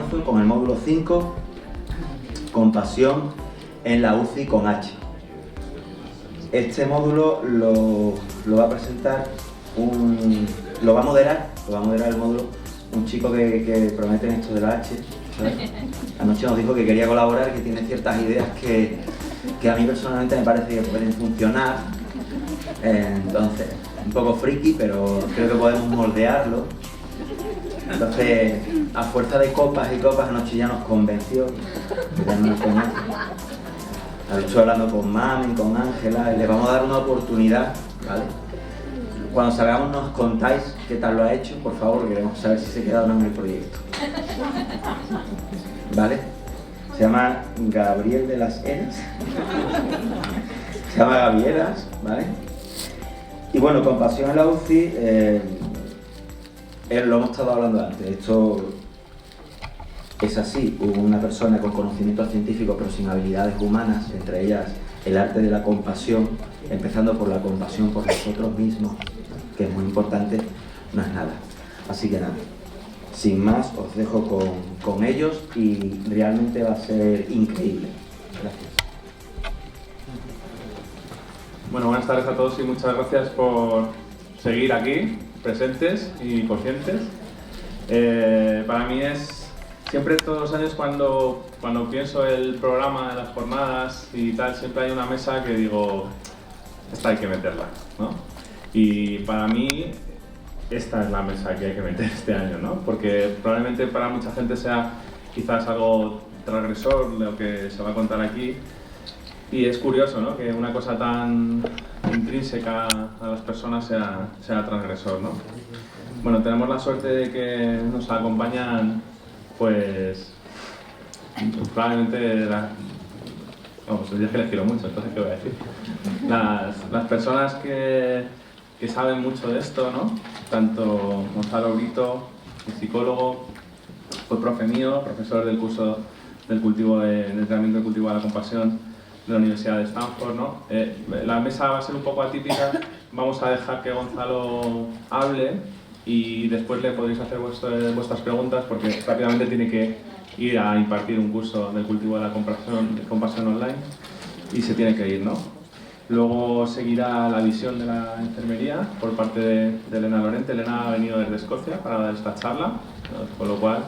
marzo con el módulo 5, Compasión en la UCI con H. Este módulo lo va a presentar lo va a moderar el módulo un chico que promete en esto de la H, ¿sabes? Anoche nos dijo que quería colaborar, que tiene ciertas ideas que a mí personalmente me parece que pueden funcionar. Entonces, un poco friki, pero creo que podemos moldearlo. Entonces, a fuerza de copas y copas, anoche ya nos convenció, ya no nos conoce. Estoy hablando con Mami, con Ángela, y les vamos a dar una oportunidad, ¿vale? Cuando salgamos nos contáis qué tal lo ha hecho, por favor, queremos saber si se queda o no en el proyecto. ¿Vale? Se llama Gabriel de las Heras. Se llama Gavieras, ¿vale? Y bueno, Compasión en la UCI, lo hemos estado hablando antes, esto es así, una persona con conocimientos científicos pero sin habilidades humanas, entre ellas el arte de la compasión, empezando por la compasión por nosotros mismos, que es muy importante, no es nada. Así que nada, sin más os dejo con ellos y realmente va a ser increíble. Gracias. Bueno, buenas tardes a todos y muchas gracias por seguir aquí, presentes y conscientes. Para mí es siempre todos los años cuando pienso el programa, las jornadas y tal, siempre hay una mesa que digo, esta hay que meterla, ¿no? Y para mí esta es la mesa que hay que meter este año, ¿no? Porque probablemente para mucha gente sea quizás algo transgresor lo que se va a contar aquí. Y es curioso, ¿no?, que una cosa tan intrínseca a las personas sea transgresor, ¿no? Bueno, tenemos la suerte de que nos acompañan, pues probablemente vamos, yo es que les quiero mucho, entonces ¿qué voy a decir? Las personas que saben mucho de esto, ¿no? Tanto Gonzalo Brito, psicólogo, fue profe mío, profesor del curso del entrenamiento del cultivo de la compasión de la Universidad de Stanford, ¿no? La mesa va a ser un poco atípica, vamos a dejar que Gonzalo hable y después le podréis hacer vuestras preguntas porque rápidamente tiene que ir a impartir un curso del cultivo de la compasión online y se tiene que ir, ¿no? Luego seguirá la visión de la enfermería por parte de Elena Lorente. Elena ha venido desde Escocia para dar esta charla, con lo cual,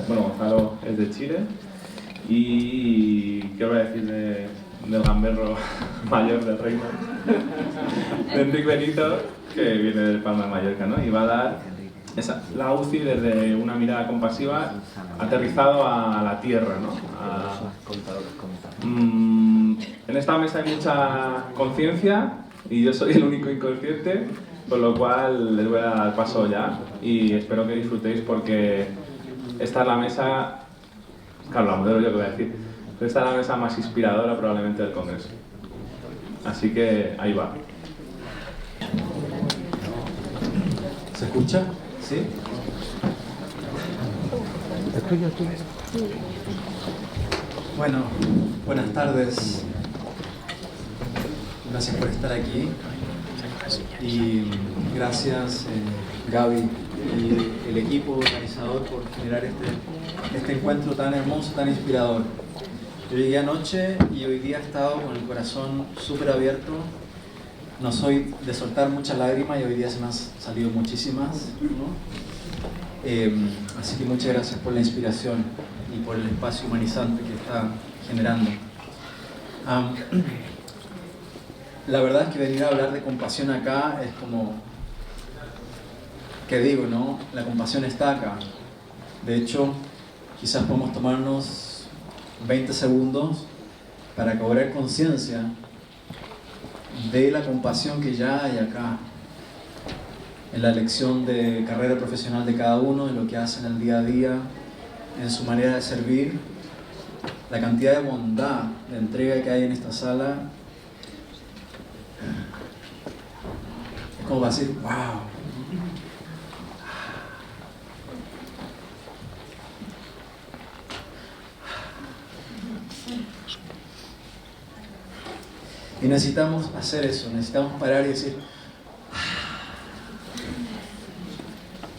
bueno, Gonzalo es de Chile. Y ¿qué voy a decir del gamberro mayor del reino? De Enric Benito, que viene del Palma de Mallorca, ¿no? Y va a dar la UCI desde una mirada compasiva aterrizado a la tierra, ¿no? En esta mesa hay mucha conciencia y yo soy el único inconsciente, con lo cual les voy a dar paso ya y espero que disfrutéis porque esta es la mesa, claro, la modelo yo que voy a decir, pero esta es la mesa más inspiradora probablemente del Congreso. Así que ahí va. ¿Se escucha? ¿Sí? Bueno, buenas tardes. Gracias por estar aquí. Y gracias Gaby y el equipo organizador por generar este encuentro tan hermoso, tan inspirador. Yo llegué anoche y hoy día he estado con el corazón súper abierto. No soy de soltar muchas lágrimas y hoy día se me han salido muchísimas, ¿no? Así que muchas gracias por la inspiración y por el espacio humanizante que está generando. La verdad es que venir a hablar de compasión acá es como, ¿qué digo, no? La compasión está acá. De hecho, quizás podemos tomarnos 20 segundos para cobrar conciencia de la compasión que ya hay acá, en la elección de carrera profesional de cada uno, en lo que hacen el día a día, en su manera de servir, la cantidad de bondad, de entrega que hay en esta sala. Es como para decir, wow. Y necesitamos hacer eso, necesitamos parar y decir,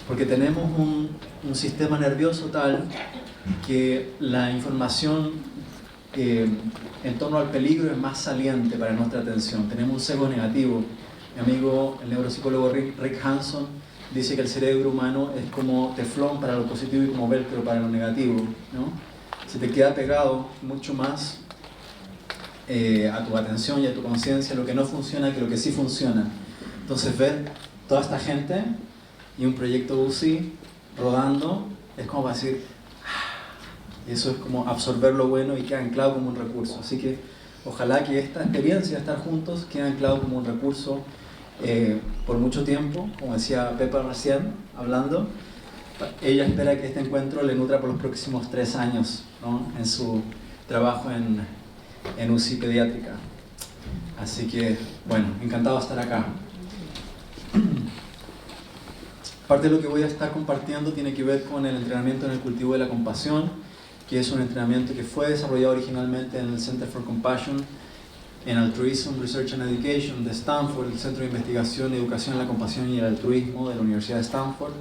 porque tenemos un sistema nervioso tal que la información en torno al peligro es más saliente para nuestra atención. Tenemos un sesgo negativo. Mi amigo, el neuropsicólogo Rick Hanson, dice que el cerebro humano es como teflón para lo positivo y como velcro para lo negativo, ¿no? Se te queda pegado mucho más a tu atención y a tu conciencia lo que no funciona que lo que sí funciona. Entonces ver toda esta gente y un proyecto UCI rodando es como para decir, y eso es como absorber lo bueno y queda anclado como un recurso. Así que ojalá que esta experiencia de estar juntos quede anclado como un recurso por mucho tiempo. Como decía Pepa recién hablando, ella espera que este encuentro le nutra por los próximos 3 años, ¿no? En su trabajo en UCI pediátrica. Así que, bueno, encantado de estar acá. Parte de lo que voy a estar compartiendo tiene que ver con el entrenamiento en el cultivo de la compasión, que es un entrenamiento que fue desarrollado originalmente en el Center for Compassion and Altruism Research and Education de Stanford, el Centro de Investigación y Educación en la Compasión y el Altruismo de la Universidad de Stanford,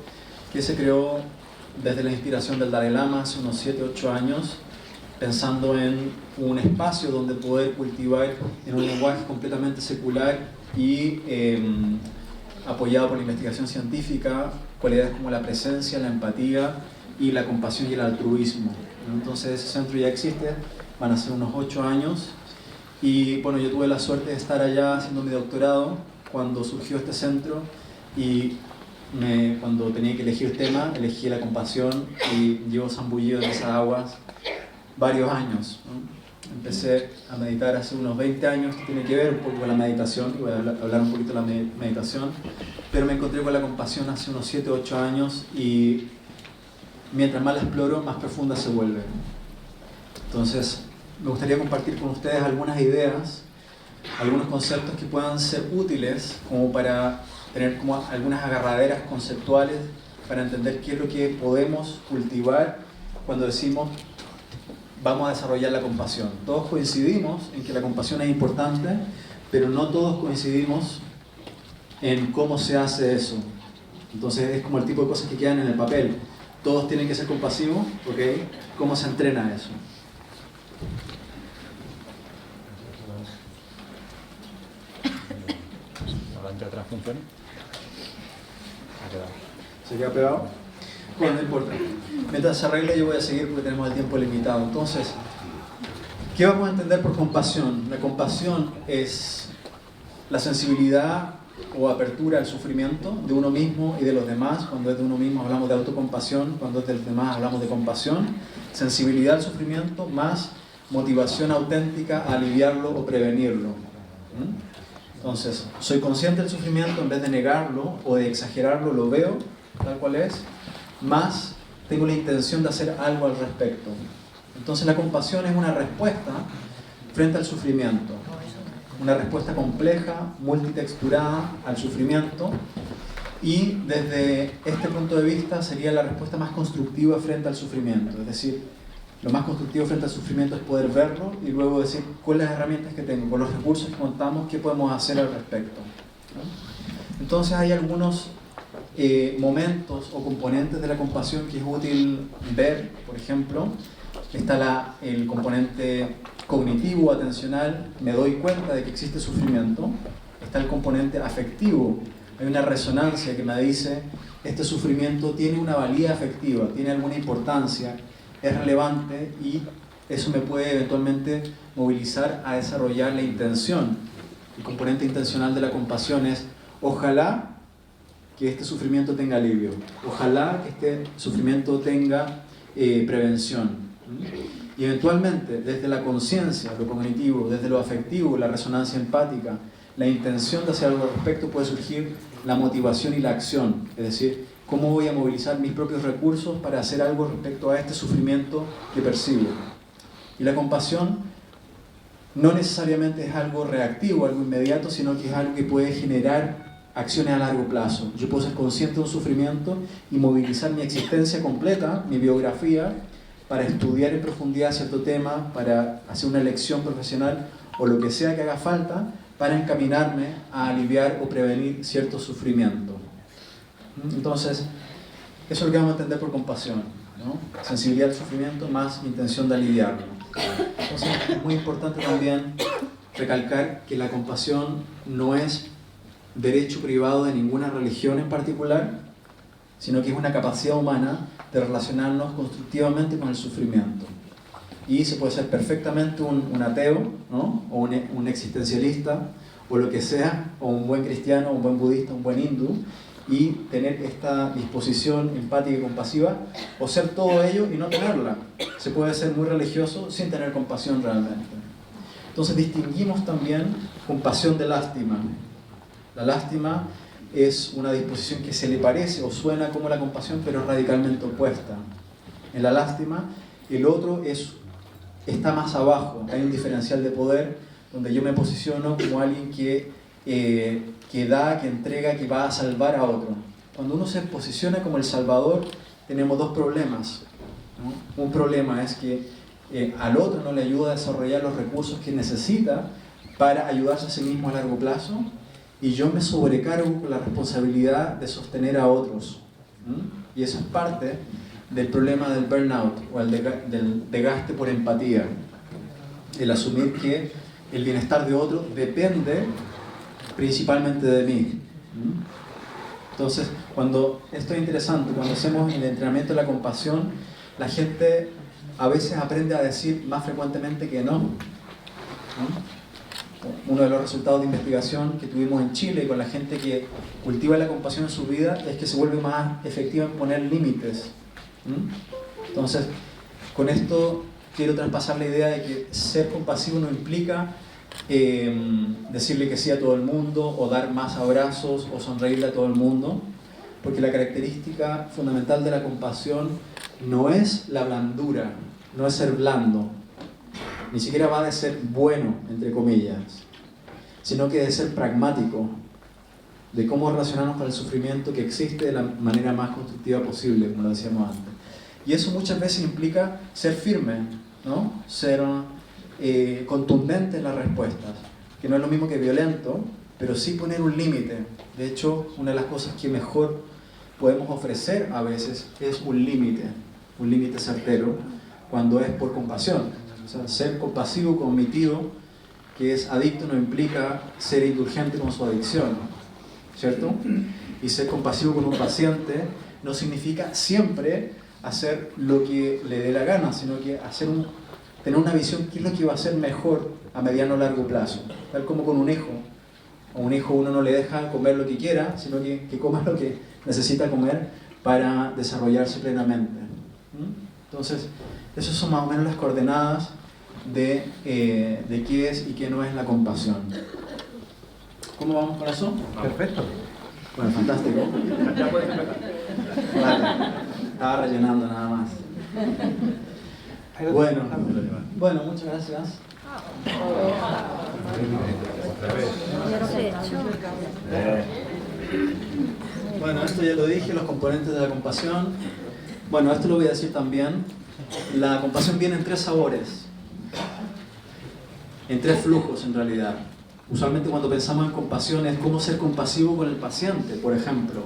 que se creó desde la inspiración del Dalai Lama hace unos 7-8 años, pensando en un espacio donde poder cultivar en un lenguaje completamente secular y apoyado por la investigación científica, cualidades como la presencia, la empatía y la compasión y el altruismo. Entonces ese centro ya existe, van a ser unos 8 años y bueno, yo tuve la suerte de estar allá haciendo mi doctorado cuando surgió este centro y cuando tenía que elegir tema, elegí la compasión y llevo zambullido en esas aguas varios años, ¿no? Empecé a meditar hace unos 20 años, que tiene que ver un poco con la meditación, y voy a hablar un poquito de la meditación, pero me encontré con la compasión hace unos 7-8 años y mientras más la exploro, más profunda se vuelve. Entonces, me gustaría compartir con ustedes algunas ideas, algunos conceptos que puedan ser útiles como para tener como algunas agarraderas conceptuales para entender qué es lo que podemos cultivar cuando decimos vamos a desarrollar la compasión. Todos coincidimos en que la compasión es importante, pero no todos coincidimos en cómo se hace eso. Entonces es como el tipo de cosas que quedan en el papel. Todos tienen que ser compasivos, ¿ok? ¿Cómo se entrena eso? ¿Entre otras funciones? ¿Se queda pegado? Bueno, no importa. Mientras se arregle yo voy a seguir porque tenemos el tiempo limitado. Entonces, ¿qué vamos a entender por compasión? La compasión es la sensibilidad o apertura al sufrimiento de uno mismo y de los demás. Cuando es de uno mismo hablamos de autocompasión, cuando es de los demás hablamos de compasión. Sensibilidad al sufrimiento más motivación auténtica a aliviarlo o prevenirlo. Entonces, soy consciente del sufrimiento, en vez de negarlo o de exagerarlo, lo veo tal cual es, más tengo la intención de hacer algo al respecto. Entonces la compasión es una respuesta frente al sufrimiento, una respuesta compleja, multitexturada al sufrimiento, y desde este punto de vista sería la respuesta más constructiva frente al sufrimiento. Es decir, lo más constructivo frente al sufrimiento es poder verlo y luego decir cuáles las herramientas que tengo, con los recursos que contamos, qué podemos hacer al respecto, ¿no? Entonces hay algunos momentos o componentes de la compasión que es útil ver. Por ejemplo, está el componente cognitivo, atencional, me doy cuenta de que existe sufrimiento. Está el componente afectivo, hay una resonancia que me dice este sufrimiento tiene una valía afectiva, tiene alguna importancia, es relevante, y eso me puede eventualmente movilizar a desarrollar la intención. El componente intencional de la compasión es ojalá que este sufrimiento tenga alivio, ojalá que este sufrimiento tenga prevención. Y eventualmente, desde la conciencia, lo cognitivo, desde lo afectivo, la resonancia empática, la intención de hacer algo al respecto, puede surgir la motivación y la acción. Es decir, cómo voy a movilizar mis propios recursos para hacer algo respecto a este sufrimiento que percibo. Y la compasión no necesariamente es algo reactivo, algo inmediato, sino que es algo que puede generar acciones a largo plazo. Yo puedo ser consciente de un sufrimiento y movilizar mi existencia completa, mi biografía, para estudiar en profundidad cierto tema, para hacer una elección profesional o lo que sea que haga falta para encaminarme a aliviar o prevenir cierto sufrimiento. Entonces, eso es lo que vamos a entender por compasión. ¿no? Sensibilidad al sufrimiento más intención de aliviarlo. Entonces es muy importante también recalcar que la compasión no es derecho privado de ninguna religión en particular, sino que es una capacidad humana de relacionarnos constructivamente con el sufrimiento. Y se puede ser perfectamente un ateo, ¿no? O un existencialista, o lo que sea, o un buen cristiano, un buen budista, un buen hindú, y tener esta disposición empática y compasiva, o ser todo ello y no tenerla. Se puede ser muy religioso sin tener compasión realmente. Entonces distinguimos también compasión de lástima. La lástima es una disposición que se le parece o suena como la compasión, pero es radicalmente opuesta. En la lástima, el otro está más abajo, hay un diferencial de poder donde yo me posiciono como alguien que da, que entrega, que va a salvar a otro. Cuando uno se posiciona como el salvador, tenemos dos problemas, ¿no? Un problema es que al otro no le ayuda a desarrollar los recursos que necesita para ayudarse a sí mismo a largo plazo, y yo me sobrecargo con la responsabilidad de sostener a otros. Y eso es parte del problema del burnout o del desgaste por empatía. El asumir que el bienestar de otro depende principalmente de mí. Entonces, esto es interesante, cuando hacemos el entrenamiento de la compasión, la gente a veces aprende a decir más frecuentemente que no. Uno de los resultados de investigación que tuvimos en Chile con la gente que cultiva la compasión en su vida es que se vuelve más efectiva en poner límites. Entonces, con esto quiero traspasar la idea de que ser compasivo no implica decirle que sí a todo el mundo, o dar más abrazos, o sonreírle a todo el mundo, porque la característica fundamental de la compasión no es la blandura, no es ser blando, ni siquiera va de ser bueno, entre comillas, sino que de ser pragmático, de cómo relacionarnos con el sufrimiento que existe de la manera más constructiva posible, como lo decíamos antes. Y eso muchas veces implica ser firme, ¿no? Ser contundente en las respuestas, que no es lo mismo que violento, pero sí poner un límite. De hecho, una de las cosas que mejor podemos ofrecer a veces es un límite certero, cuando es por compasión. O sea, ser compasivo con mi tío, que es adicto, no implica ser indulgente con su adicción, ¿cierto? Y ser compasivo con un paciente no significa siempre hacer lo que le dé la gana, sino que tener una visión qué es lo que va a ser mejor a mediano o largo plazo. Tal como con un hijo. A un hijo uno no le deja comer lo que quiera, sino que coma lo que necesita comer para desarrollarse plenamente. Entonces, esas son más o menos las coordenadas de qué es y qué no es la compasión. ¿Cómo vamos con eso? Perfecto. Bueno, fantástico. Ya puedes empezar. Vale. Estaba rellenando nada más. Bueno, muchas gracias. Bueno, esto ya lo dije, los componentes de la compasión. Bueno, esto lo voy a decir también. La compasión viene en 3 sabores, en 3 flujos en realidad. Usualmente cuando pensamos en compasión es cómo ser compasivo con el paciente, por ejemplo.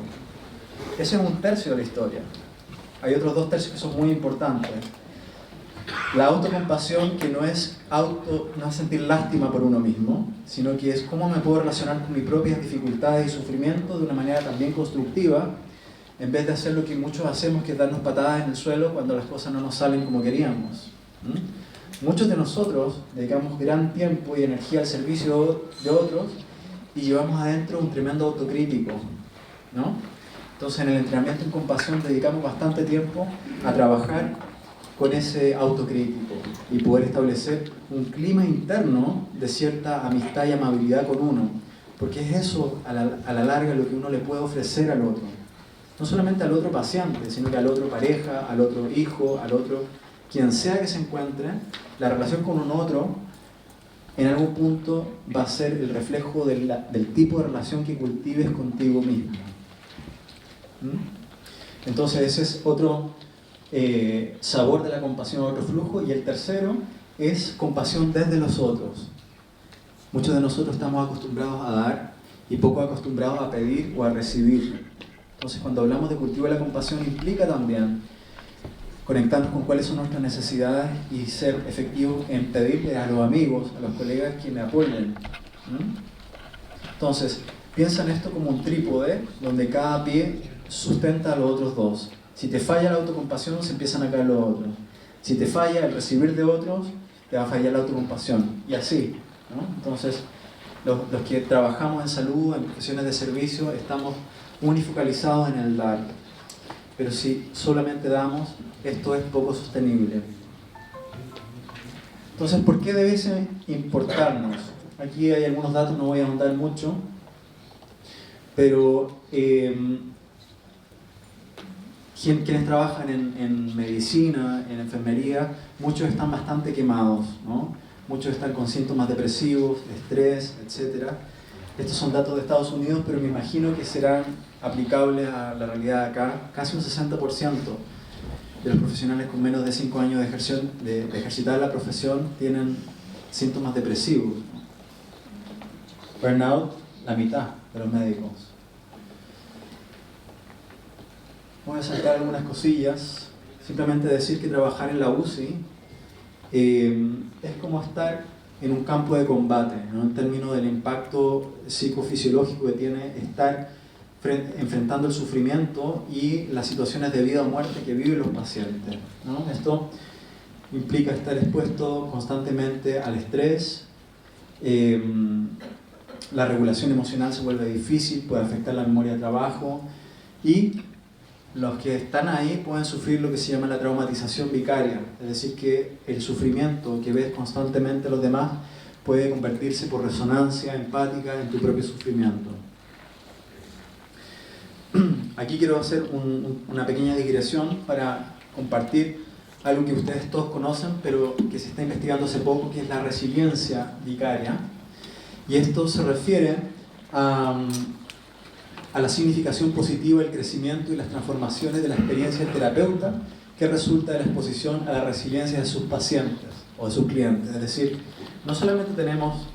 Ese es un tercio de la historia. Hay otros 2 tercios que son muy importantes. La autocompasión, que no es sentir lástima por uno mismo, sino que es cómo me puedo relacionar con mis propias dificultades y sufrimientos de una manera también constructiva, en vez de hacer lo que muchos hacemos, que es darnos patadas en el suelo cuando las cosas no nos salen como queríamos. Muchos de nosotros dedicamos gran tiempo y energía al servicio de otros y llevamos adentro un tremendo autocrítico, ¿no? Entonces, en el entrenamiento en compasión dedicamos bastante tiempo a trabajar con ese autocrítico y poder establecer un clima interno de cierta amistad y amabilidad con uno, porque es eso a la larga lo que uno le puede ofrecer al otro, no solamente al otro paciente, sino que al otro pareja, al otro hijo, al otro quien sea que se encuentre. La relación con un otro en algún punto va a ser el reflejo del tipo de relación que cultives contigo mismo. Entonces ese es otro sabor de la compasión, otro flujo. Y el tercero es compasión desde los otros. Muchos de nosotros estamos acostumbrados a dar y poco acostumbrados a pedir o a recibir. Entonces cuando hablamos de cultivo de la compasión implica también conectarnos con cuáles son nuestras necesidades y ser efectivos en pedirle a los amigos, a los colegas que me apoyen. Entonces, piensa en esto como un trípode donde cada pie sustenta a los otros dos. Si te falla la autocompasión, se empiezan a caer los otros. Si te falla el recibir de otros, te va a fallar la autocompasión. Y así, ¿no? Entonces, los que trabajamos en salud, en profesiones de servicio, estamos unifocalizados en el dar. Pero si solamente damos, esto es poco sostenible. Entonces, ¿por qué debe importarnos? Aquí hay algunos datos, no voy a ahondar mucho, pero quienes trabajan en medicina, en enfermería, muchos están bastante quemados, ¿no? Muchos están con síntomas depresivos, estrés, etc. Estos son datos de Estados Unidos, pero me imagino que serán aplicables a la realidad de acá. Casi un 60% de los profesionales con menos de 5 años de ejercitar la profesión tienen síntomas depresivos. Burnout, la mitad de los médicos. Voy a saltar algunas cosillas. Simplemente decir que trabajar en la UCI es como estar en un campo de combate, ¿no? En términos del impacto psicofisiológico que tiene estar enfrentando el sufrimiento y las situaciones de vida o muerte que viven los pacientes, ¿no? Esto implica estar expuesto constantemente al estrés, la regulación emocional se vuelve difícil, puede afectar la memoria de trabajo y los que están ahí pueden sufrir lo que se llama la traumatización vicaria, es decir, que el sufrimiento que ves constantemente a los demás puede convertirse por resonancia empática en tu propio sufrimiento. Aquí quiero hacer una pequeña digresión para compartir algo que ustedes todos conocen, pero que se está investigando hace poco, que es la resiliencia vicaria. Y esto se refiere a la significación positiva, el crecimiento y las transformaciones de la experiencia del terapeuta que resulta de la exposición a la resiliencia de sus pacientes o de sus clientes. Es decir, no solamente tenemos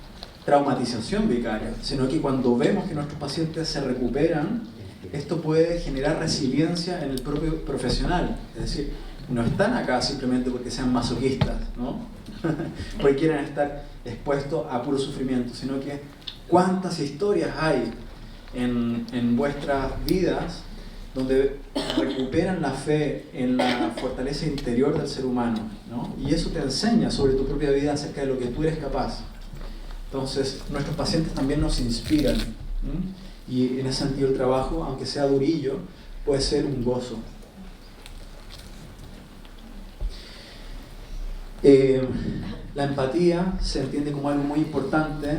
traumatización vicaria, sino que cuando vemos que nuestros pacientes se recuperan, esto puede generar resiliencia en el propio profesional. Es decir, no están acá simplemente porque sean masoquistas, ¿no? Porque quieran estar expuestos a puro sufrimiento, sino que cuántas historias hay en vuestras vidas donde recuperan la fe en la fortaleza interior del ser humano, ¿no? Y eso te enseña sobre tu propia vida acerca de lo que tú eres capaz. Entonces, nuestros pacientes también nos inspiran, ¿sí? Y en ese sentido el trabajo, aunque sea durillo, puede ser un gozo. La empatía se entiende como algo muy importante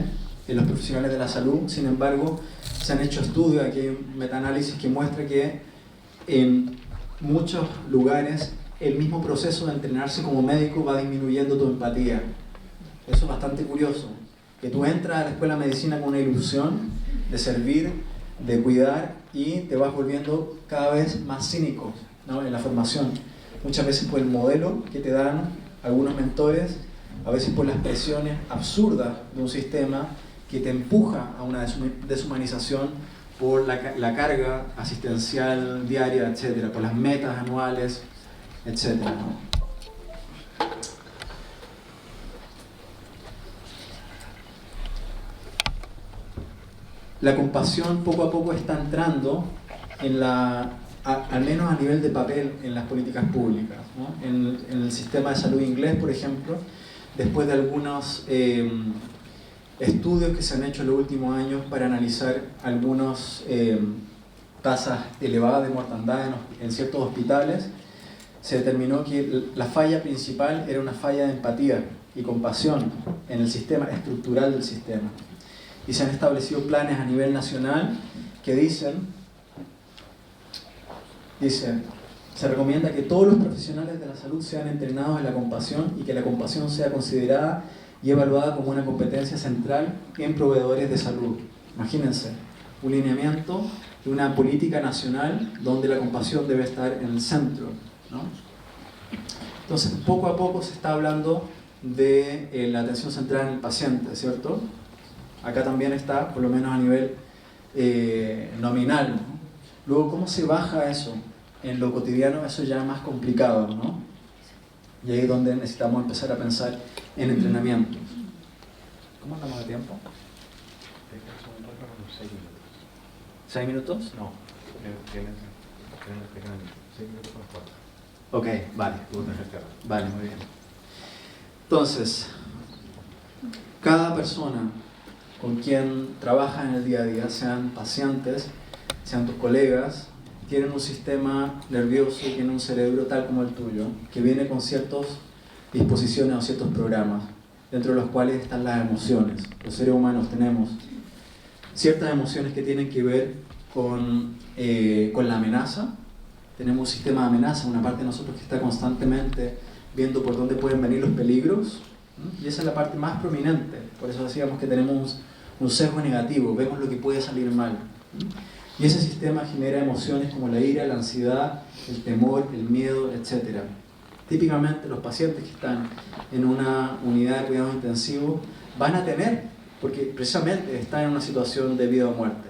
en los profesionales de la salud. Sin embargo, se han hecho estudios, aquí hay un metaanálisis que muestra que en muchos lugares el mismo proceso de entrenarse como médico va disminuyendo tu empatía. Eso es bastante curioso, que tú entras a la escuela de medicina con una ilusión de servir, de cuidar, y te vas volviendo cada vez más cínico, ¿no? En la formación. Muchas veces por el modelo que te dan algunos mentores, a veces por las presiones absurdas de un sistema que te empuja a una deshumanización por la carga asistencial diaria, etcétera, por las metas anuales, etcétera, ¿no? La compasión poco a poco está entrando al menos a nivel de papel en las políticas públicas, ¿no? En el sistema de salud inglés, por ejemplo, después de algunos estudios que se han hecho en los últimos años para analizar algunas tasas elevadas de mortandad en ciertos hospitales, se determinó que la falla principal era una falla de empatía y compasión en el sistema estructural del sistema. Y se han establecido planes a nivel nacional que dicen, se recomienda que todos los profesionales de la salud sean entrenados en la compasión y que la compasión sea considerada y evaluada como una competencia central en proveedores de salud. Imagínense, un lineamiento de una política nacional donde la compasión debe estar en el centro, ¿no? Entonces, poco a poco se está hablando de la atención centrada en el paciente, ¿cierto? Acá también está, por lo menos a nivel nominal, ¿no? Luego, ¿cómo se baja eso en lo cotidiano eso ya es más complicado, ¿no? Y ahí es donde necesitamos empezar a pensar en entrenamientos. ¿Cómo andamos de tiempo? 6 minutos. No, tienes 6 minutos con 4. Ok, vale. Vale, muy bien. Entonces, cada persona con quien trabaja en el día a día, sean pacientes, sean tus colegas, tienen un sistema nervioso y tienen un cerebro tal como el tuyo, que viene con ciertas disposiciones o ciertos programas, dentro de los cuales están las emociones. Los seres humanos tenemos ciertas emociones que tienen que ver con la amenaza. Tenemos un sistema de amenaza, una parte de nosotros que está constantemente viendo por dónde pueden venir los peligros, y esa es la parte más prominente. Por eso decíamos que tenemos un sesgo negativo, vemos lo que puede salir mal. Y ese sistema genera emociones como la ira, la ansiedad, el temor, el miedo, etc. Típicamente los pacientes que están en una unidad de cuidados intensivos van a tener, porque precisamente están en una situación de vida o muerte.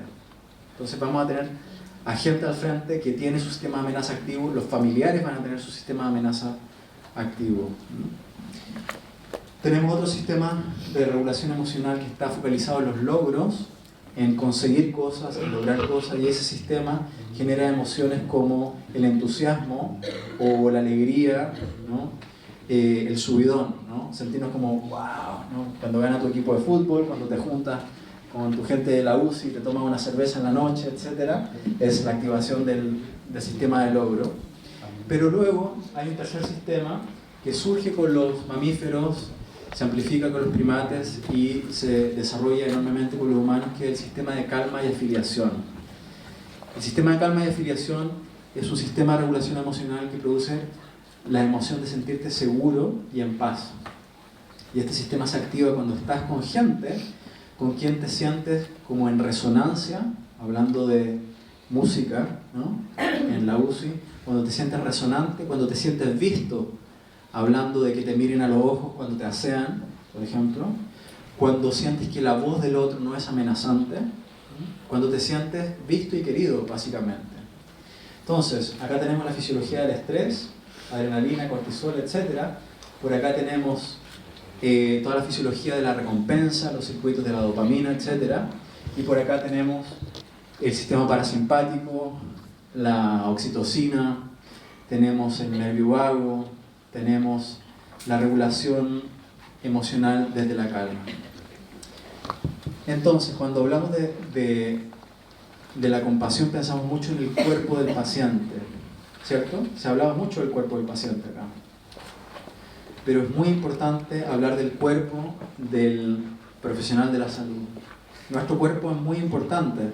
Entonces vamos a tener a gente al frente que tiene su sistema de amenaza activo, los familiares van a tener su sistema de amenaza activo. Tenemos otro sistema de regulación emocional que está focalizado en los logros, en conseguir cosas, en lograr cosas, y ese sistema genera emociones como el entusiasmo o la alegría, ¿no? El subidón, ¿no? Sentirnos como wow, ¿no? Cuando gana tu equipo de fútbol, cuando te juntas con tu gente de la UCI y te tomas una cerveza en la noche, etc. Es la activación del sistema de logro. Pero luego hay un tercer sistema que surge con los mamíferos, se amplifica con los primates y se desarrolla enormemente con los humanos, que es el sistema de calma y afiliación. El sistema de calma y afiliación es un sistema de regulación emocional que produce la emoción de sentirte seguro y en paz. Y este sistema se activa cuando estás con gente con quien te sientes como en resonancia, hablando de música, ¿no? En la UCI, cuando te sientes resonante, cuando te sientes visto, hablando de que te miren a los ojos cuando te asean, por ejemplo, cuando sientes que la voz del otro no es amenazante, cuando te sientes visto y querido, básicamente. Entonces, acá tenemos la fisiología del estrés, adrenalina, cortisol, etc. Por acá tenemos toda la fisiología de la recompensa, los circuitos de la dopamina, etc. Y por acá tenemos el sistema parasimpático, la oxitocina, tenemos el nervio vago, tenemos la regulación emocional desde la calma. Entonces, cuando hablamos de la compasión, pensamos mucho en el cuerpo del paciente, ¿cierto? Se hablaba mucho del cuerpo del paciente acá. Pero es muy importante hablar del cuerpo del profesional de la salud. Nuestro cuerpo es muy importante,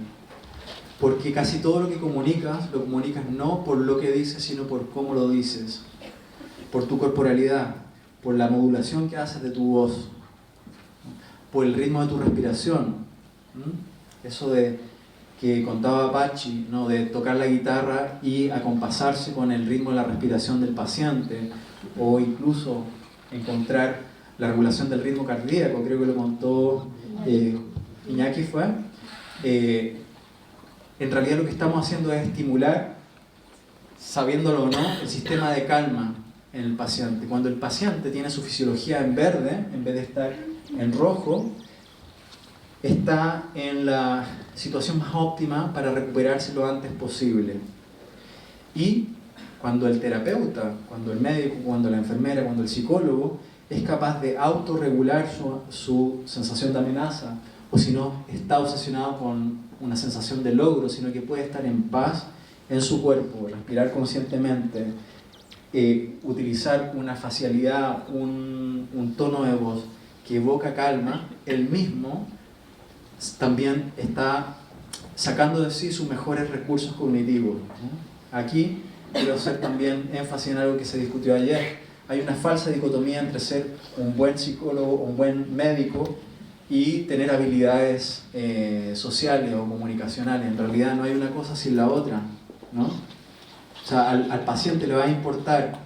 porque casi todo lo comunicas no por lo que dices, sino por cómo lo dices. Por tu corporalidad, por la modulación que haces de tu voz, por el ritmo de tu respiración. Eso de que contaba Pachi, ¿no? De tocar la guitarra y acompasarse con el ritmo de la respiración del paciente, o incluso encontrar la regulación del ritmo cardíaco, creo que lo contó Iñaki fue. En realidad lo que estamos haciendo es estimular, sabiéndolo o no, el sistema de calma en el paciente. Cuando el paciente tiene su fisiología en verde, en vez de estar en rojo, está en la situación más óptima para recuperarse lo antes posible. Y cuando el terapeuta, cuando el médico, cuando la enfermera, cuando el psicólogo es capaz de autorregular su sensación de amenaza, o si no está obsesionado con una sensación de logro, sino que puede estar en paz en su cuerpo, respirar conscientemente, utilizar una facialidad, un tono de voz que evoca calma, él mismo también está sacando de sí sus mejores recursos cognitivos, ¿no? Aquí quiero hacer también énfasis en algo que se discutió ayer. Hay una falsa dicotomía entre ser un buen psicólogo, un buen médico y tener habilidades sociales o comunicacionales. En realidad no hay una cosa sin la otra, ¿no? O sea, al paciente le va a importar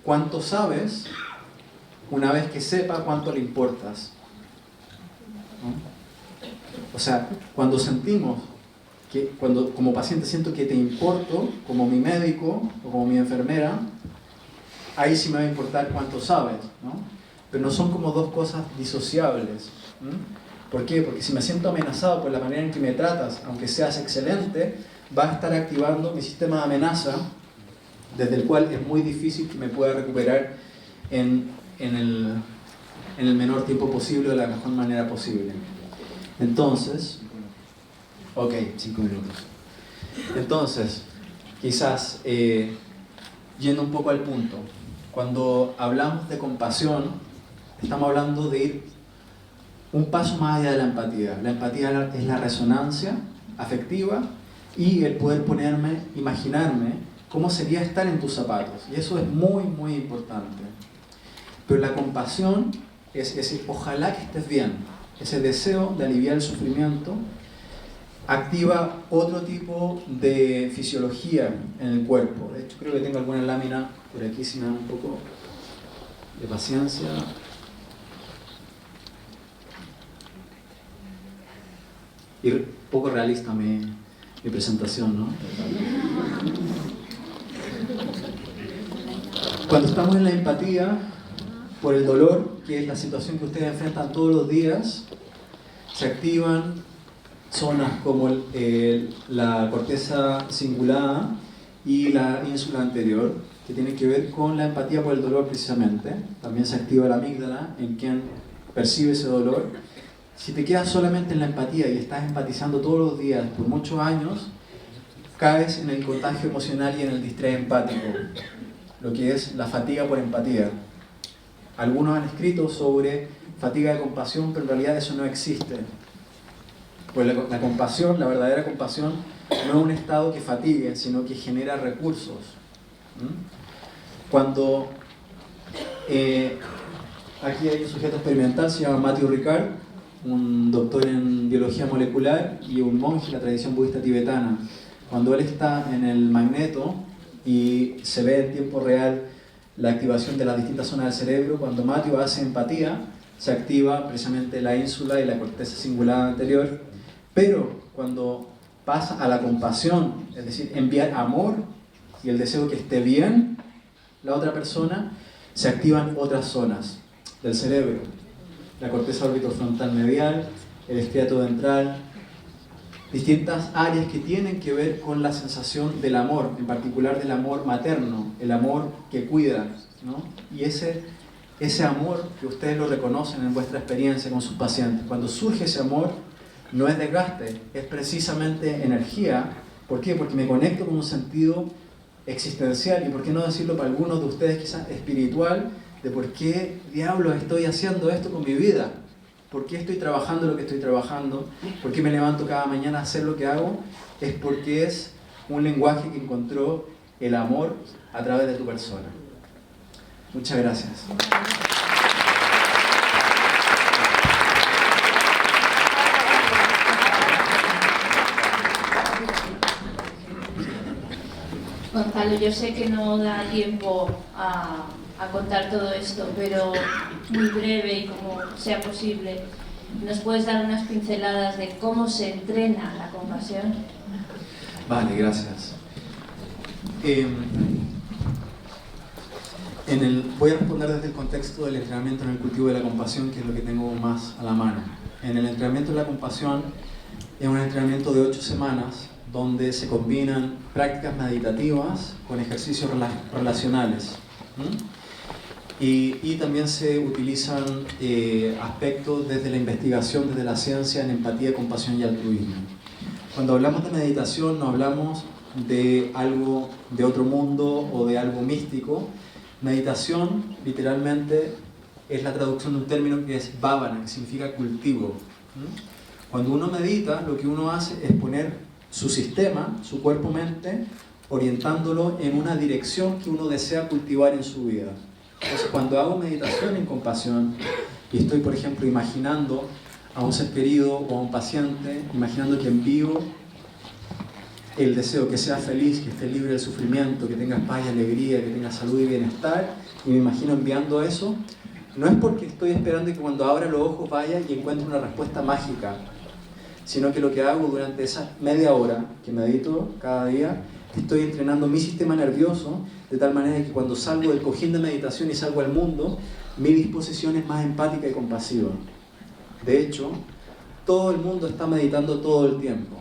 cuánto sabes una vez que sepa cuánto le importas, ¿no? O sea, cuando sentimos que cuando como paciente siento que te importo, como mi médico o como mi enfermera, ahí sí me va a importar cuánto sabes, ¿no? Pero no son como dos cosas disociables. ¿Por qué? Porque si me siento amenazado por la manera en que me tratas, aunque seas excelente, va a estar activando mi sistema de amenaza, desde el cual es muy difícil que me pueda recuperar en el menor tiempo posible o de la mejor manera posible. Entonces, ok, 5 minutos. Entonces, quizás, yendo un poco al punto, cuando hablamos de compasión, estamos hablando de ir un paso más allá de la empatía. La empatía es la resonancia afectiva y el poder imaginarme cómo sería estar en tus zapatos. Y eso es muy, muy importante. Pero la compasión es decir, ojalá que estés bien. Ese deseo de aliviar el sufrimiento activa otro tipo de fisiología en el cuerpo. De hecho, creo que tengo alguna lámina por aquí, si me dan un poco de paciencia. Y un poco realista mi presentación, ¿no? Cuando estamos en la empatía por el dolor, que es la situación que ustedes enfrentan todos los días, se activan zonas como la corteza cingulada y la ínsula anterior, que tienen que ver con la empatía por el dolor precisamente. También se activa la amígdala en quien percibe ese dolor. Si te quedas solamente en la empatía y estás empatizando todos los días por muchos años, caes en el contagio emocional y en el distrés empático, lo que es la fatiga por empatía. Algunos han escrito sobre fatiga de compasión, pero en realidad eso no existe. Pues la compasión, la verdadera compasión, no es un estado que fatigue, sino que genera recursos. Cuando aquí hay un sujeto experimental, se llama Matthew Ricard, un doctor en biología molecular y un monje de la tradición budista tibetana. Cuando él está en el magneto y se ve en tiempo real la activación de las distintas zonas del cerebro, cuando Matthew hace empatía, se activa precisamente la ínsula y la corteza cingulada anterior. Pero cuando pasa a la compasión, es decir, enviar amor y el deseo que esté bien la otra persona, se activan otras zonas del cerebro. La corteza orbitofrontal medial, el estriato ventral, distintas áreas que tienen que ver con la sensación del amor, en particular del amor materno, el amor que cuida, ¿no? Y ese amor que ustedes lo reconocen en vuestra experiencia con sus pacientes, cuando surge ese amor, no es desgaste, es precisamente energía. ¿Por qué? Porque me conecto con un sentido existencial y, por qué no decirlo para algunos de ustedes, quizás espiritual, de por qué diablos estoy haciendo esto con mi vida, por qué estoy trabajando lo que estoy trabajando, por qué me levanto cada mañana a hacer lo que hago. Es porque es un lenguaje que encontró el amor a través de tu persona. Muchas gracias. Gonzalo, yo sé que no da tiempo a contar todo esto, pero muy breve y como sea posible, ¿nos puedes dar unas pinceladas de cómo se entrena la compasión? Vale, gracias. Voy a responder desde el contexto del entrenamiento en el cultivo de la compasión, que es lo que tengo más a la mano. En el entrenamiento de la compasión es un entrenamiento de 8 semanas, donde se combinan prácticas meditativas con ejercicios relacionales. Y también se utilizan aspectos desde la investigación, desde la ciencia, en empatía, compasión y altruismo. Cuando hablamos de meditación no hablamos de algo de otro mundo o de algo místico. Meditación, literalmente, es la traducción de un término que es bhavana, que significa cultivo. Cuando uno medita, lo que uno hace es poner su sistema, su cuerpo-mente, orientándolo en una dirección que uno desea cultivar en su vida. Entonces, cuando hago meditación en compasión y estoy, por ejemplo, imaginando a un ser querido o a un paciente, imaginando que envío el deseo que sea feliz, que esté libre del sufrimiento, que tenga paz y alegría, que tenga salud y bienestar, y me imagino enviando eso, no es porque estoy esperando que cuando abra los ojos vaya y encuentre una respuesta mágica, sino que lo que hago durante esa media hora que medito cada día, estoy entrenando mi sistema nervioso de tal manera que cuando salgo del cojín de meditación y salgo al mundo, mi disposición es más empática y compasiva. De hecho, todo el mundo está meditando todo el tiempo.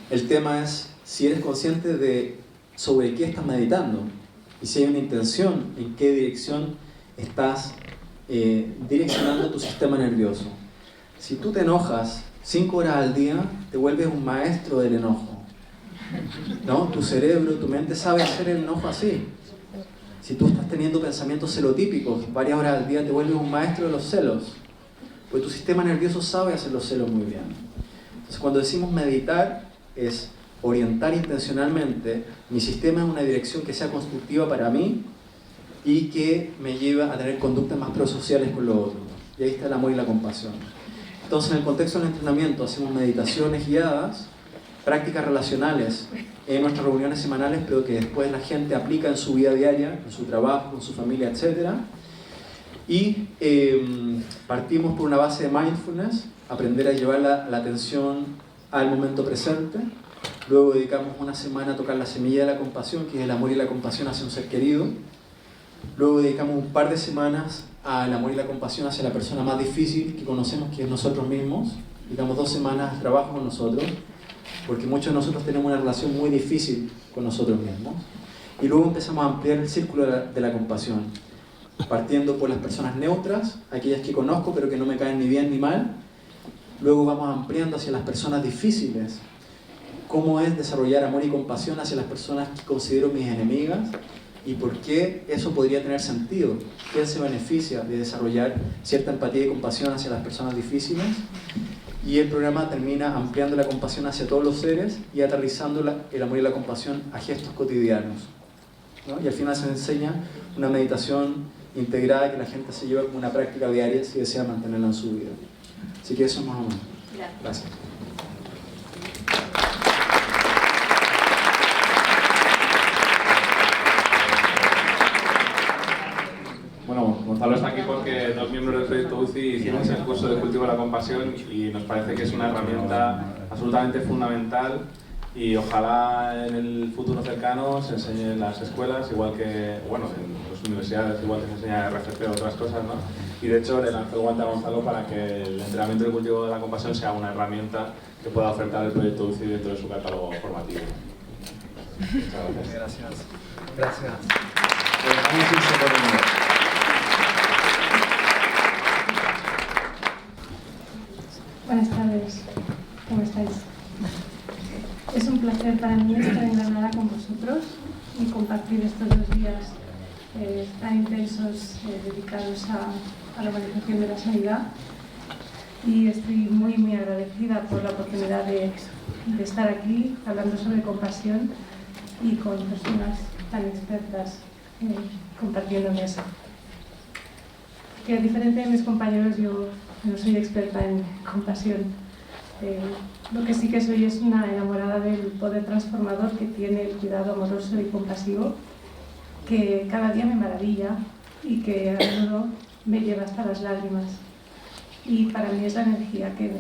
El tema es si eres consciente de sobre qué estás meditando y si hay una intención en qué dirección estás direccionando tu sistema nervioso. Si tú te enojas 5 horas al día, te vuelves un maestro del enojo, ¿no? Tu cerebro, tu mente sabe hacer el enojo así. Si tú estás teniendo pensamientos celotípicos varias horas al día, te vuelves un maestro de los celos, porque tu sistema nervioso sabe hacer los celos muy bien. Entonces, cuando decimos meditar, es orientar intencionalmente mi sistema en una dirección que sea constructiva para mí y que me lleve a tener conductas más prosociales con los otros. Y ahí está el amor y la compasión. Entonces, en el contexto del entrenamiento, hacemos meditaciones guiadas, prácticas relacionales en nuestras reuniones semanales, pero que después la gente aplica en su vida diaria, en su trabajo, en su familia, etc. Y partimos por una base de mindfulness, aprender a llevar la atención al momento presente. Luego dedicamos una semana a tocar la semilla de la compasión, que es el amor y la compasión hacia un ser querido. Luego dedicamos un par de semanas al amor y la compasión hacia la persona más difícil que conocemos, que es nosotros mismos. Dedicamos 2 semanas de trabajo con nosotros, porque muchos de nosotros tenemos una relación muy difícil con nosotros mismos. Y luego empezamos a ampliar el círculo de la compasión, partiendo por las personas neutras, aquellas que conozco pero que no me caen ni bien ni mal. Luego vamos ampliando hacia las personas difíciles, cómo es desarrollar amor y compasión hacia las personas que considero mis enemigas y por qué eso podría tener sentido. ¿Quién se beneficia de desarrollar cierta empatía y compasión hacia las personas difíciles? Y el programa termina ampliando la compasión hacia todos los seres y aterrizando el amor y la compasión a gestos cotidianos, ¿no? Y al final se enseña una meditación integrada que la gente se lleva como una práctica diaria si desea mantenerla en su vida. Así que eso es más o menos. Gracias. Bueno, Gonzalo está aquí porque 2 miembros del proyecto UCI hicimos el curso de cultivo de la compasión y nos parece que es una herramienta absolutamente fundamental y ojalá en el futuro cercano se enseñe en las escuelas, igual que, bueno, en las universidades, igual que se enseña RCP o otras cosas, ¿no? Y de hecho le lanzo el guante a Gonzalo para que el entrenamiento del cultivo de la compasión sea una herramienta que pueda ofertar el proyecto UCI dentro de su catálogo formativo. Muchas gracias. Gracias. Buenas tardes, ¿cómo estáis? Es un placer para mí estar en Granada con vosotros y compartir estos 2 días tan intensos dedicados a la organización de la sanidad. Y estoy muy, muy agradecida por la oportunidad de estar aquí hablando sobre compasión y con personas tan expertas compartiendo mesa. Que a diferencia de mis compañeros, yo no soy experta en compasión. Lo que sí que soy es una enamorada del poder transformador que tiene el cuidado amoroso y compasivo, que cada día me maravilla y que a menudo me lleva hasta las lágrimas. Y para mí es la energía que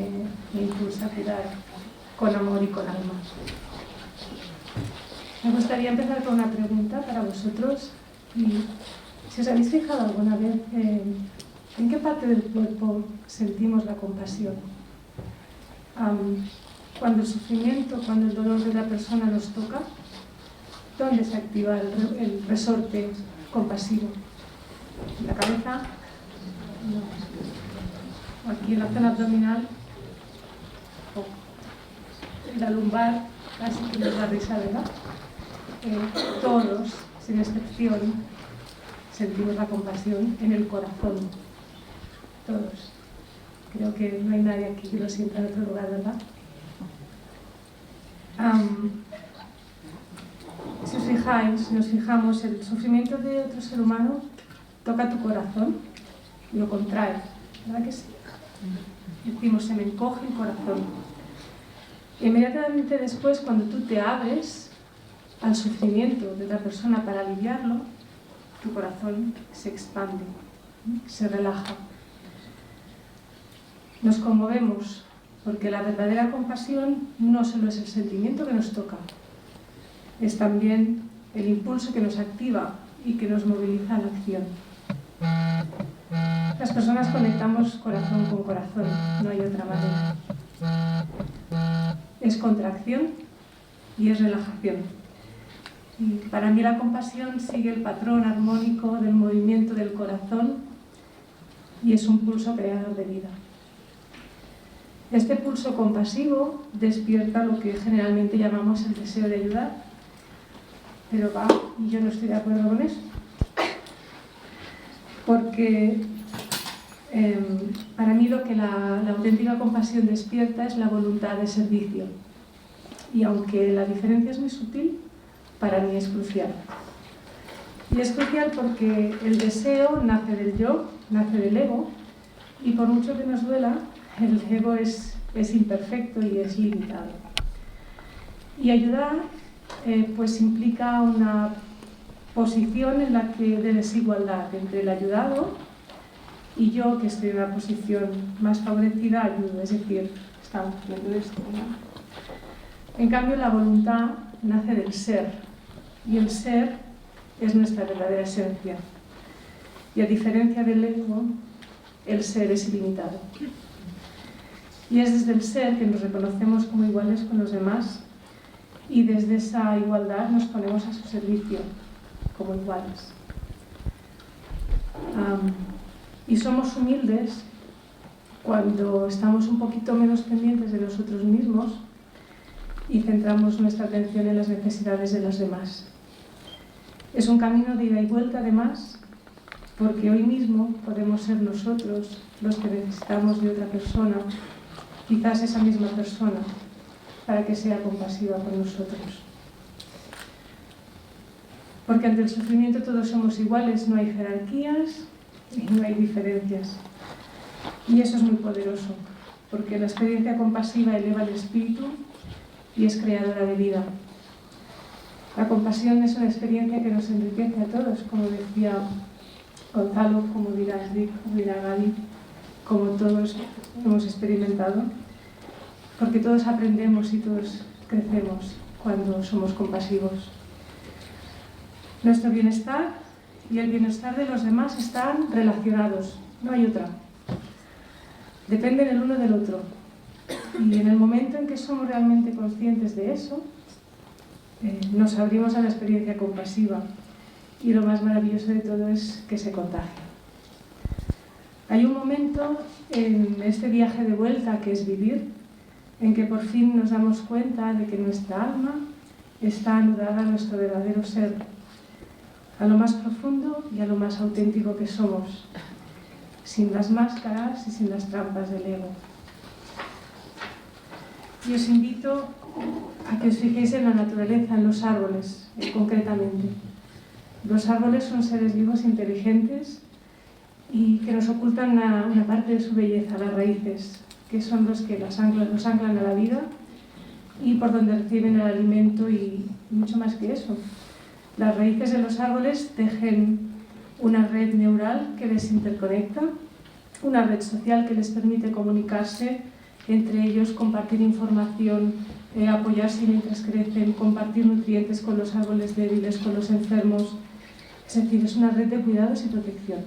me impulsa a cuidar con amor y con alma. Me gustaría empezar con una pregunta para vosotros. Y si os habéis fijado alguna vez en qué parte del cuerpo sentimos la compasión. Cuando el sufrimiento, cuando el dolor de la persona nos toca, ¿dónde se activa el resorte compasivo? ¿En la cabeza? No. Aquí en la zona abdominal, en la lumbar, casi que nos da risa, ¿verdad? Todos, sin excepción, sentimos la compasión en el corazón. Todos. Creo que no hay nadie aquí que lo sienta en otro lugar, ¿verdad? Si os fijáis, si nos fijamos, el sufrimiento de otro ser humano toca tu corazón y lo contrae, ¿verdad que sí? Decimos, se me encoge el corazón. E inmediatamente después, cuando tú te abres al sufrimiento de otra persona para aliviarlo, tu corazón se expande, se relaja. Nos conmovemos porque la verdadera compasión no solo es el sentimiento que nos toca, es también el impulso que nos activa y que nos moviliza a la acción. Las personas conectamos corazón con corazón, no hay otra manera. Es contracción y es relajación. Y para mí la compasión sigue el patrón armónico del movimiento del corazón y es un pulso creador de vida. Este pulso compasivo despierta lo que generalmente llamamos el deseo de ayudar, pero y yo no estoy de acuerdo con eso. Porque para mí lo que la auténtica compasión despierta es la voluntad de servicio. Y aunque la diferencia es muy sutil, para mí es crucial. Y es crucial porque el deseo nace del yo, nace del ego, y por mucho que nos duela, el ego es imperfecto y es limitado. Y ayudar pues implica una posición en la que de desigualdad entre el ayudado y yo, que estoy en una posición más favorecida, ayudo, es decir, estamos haciendo esto, ¿no? En cambio, la voluntad nace del ser, y el ser es nuestra verdadera esencia. Y a diferencia del ego, el ser es ilimitado. Y es desde el ser que nos reconocemos como iguales con los demás, y desde esa igualdad nos ponemos a su servicio como iguales. Y somos humildes cuando estamos un poquito menos pendientes de nosotros mismos y centramos nuestra atención en las necesidades de los demás. Es un camino de ida y vuelta, además, porque hoy mismo podemos ser nosotros los que necesitamos de otra persona, quizás esa misma persona, para que sea compasiva con nosotros. Porque ante el sufrimiento todos somos iguales, no hay jerarquías y no hay diferencias. Y eso es muy poderoso, porque la experiencia compasiva eleva el espíritu y es creadora de vida. La compasión es una experiencia que nos enriquece a todos, como decía Gonzalo, como dirá Enrique, como dirá Gaby, como todos hemos experimentado, porque todos aprendemos y todos crecemos cuando somos compasivos. Nuestro bienestar y el bienestar de los demás están relacionados, no hay otra. Dependen el uno del otro. Y en el momento en que somos realmente conscientes de eso, nos abrimos a la experiencia compasiva. Y lo más maravilloso de todo es que se contagia. Hay un momento en este viaje de vuelta, que es vivir, en que por fin nos damos cuenta de que nuestra alma está anudada a nuestro verdadero ser, a lo más profundo y a lo más auténtico que somos, sin las máscaras y sin las trampas del ego. Y os invito a que os fijéis en la naturaleza, en los árboles, concretamente. Los árboles son seres vivos inteligentes y que nos ocultan una parte de su belleza, las raíces, que son los que los anclan a la vida y por donde reciben el alimento y mucho más que eso. Las raíces de los árboles tejen una red neural que les interconecta, una red social que les permite comunicarse entre ellos, compartir información, apoyarse mientras crecen, compartir nutrientes con los árboles débiles, con los enfermos. Es decir, es una red de cuidados y protección.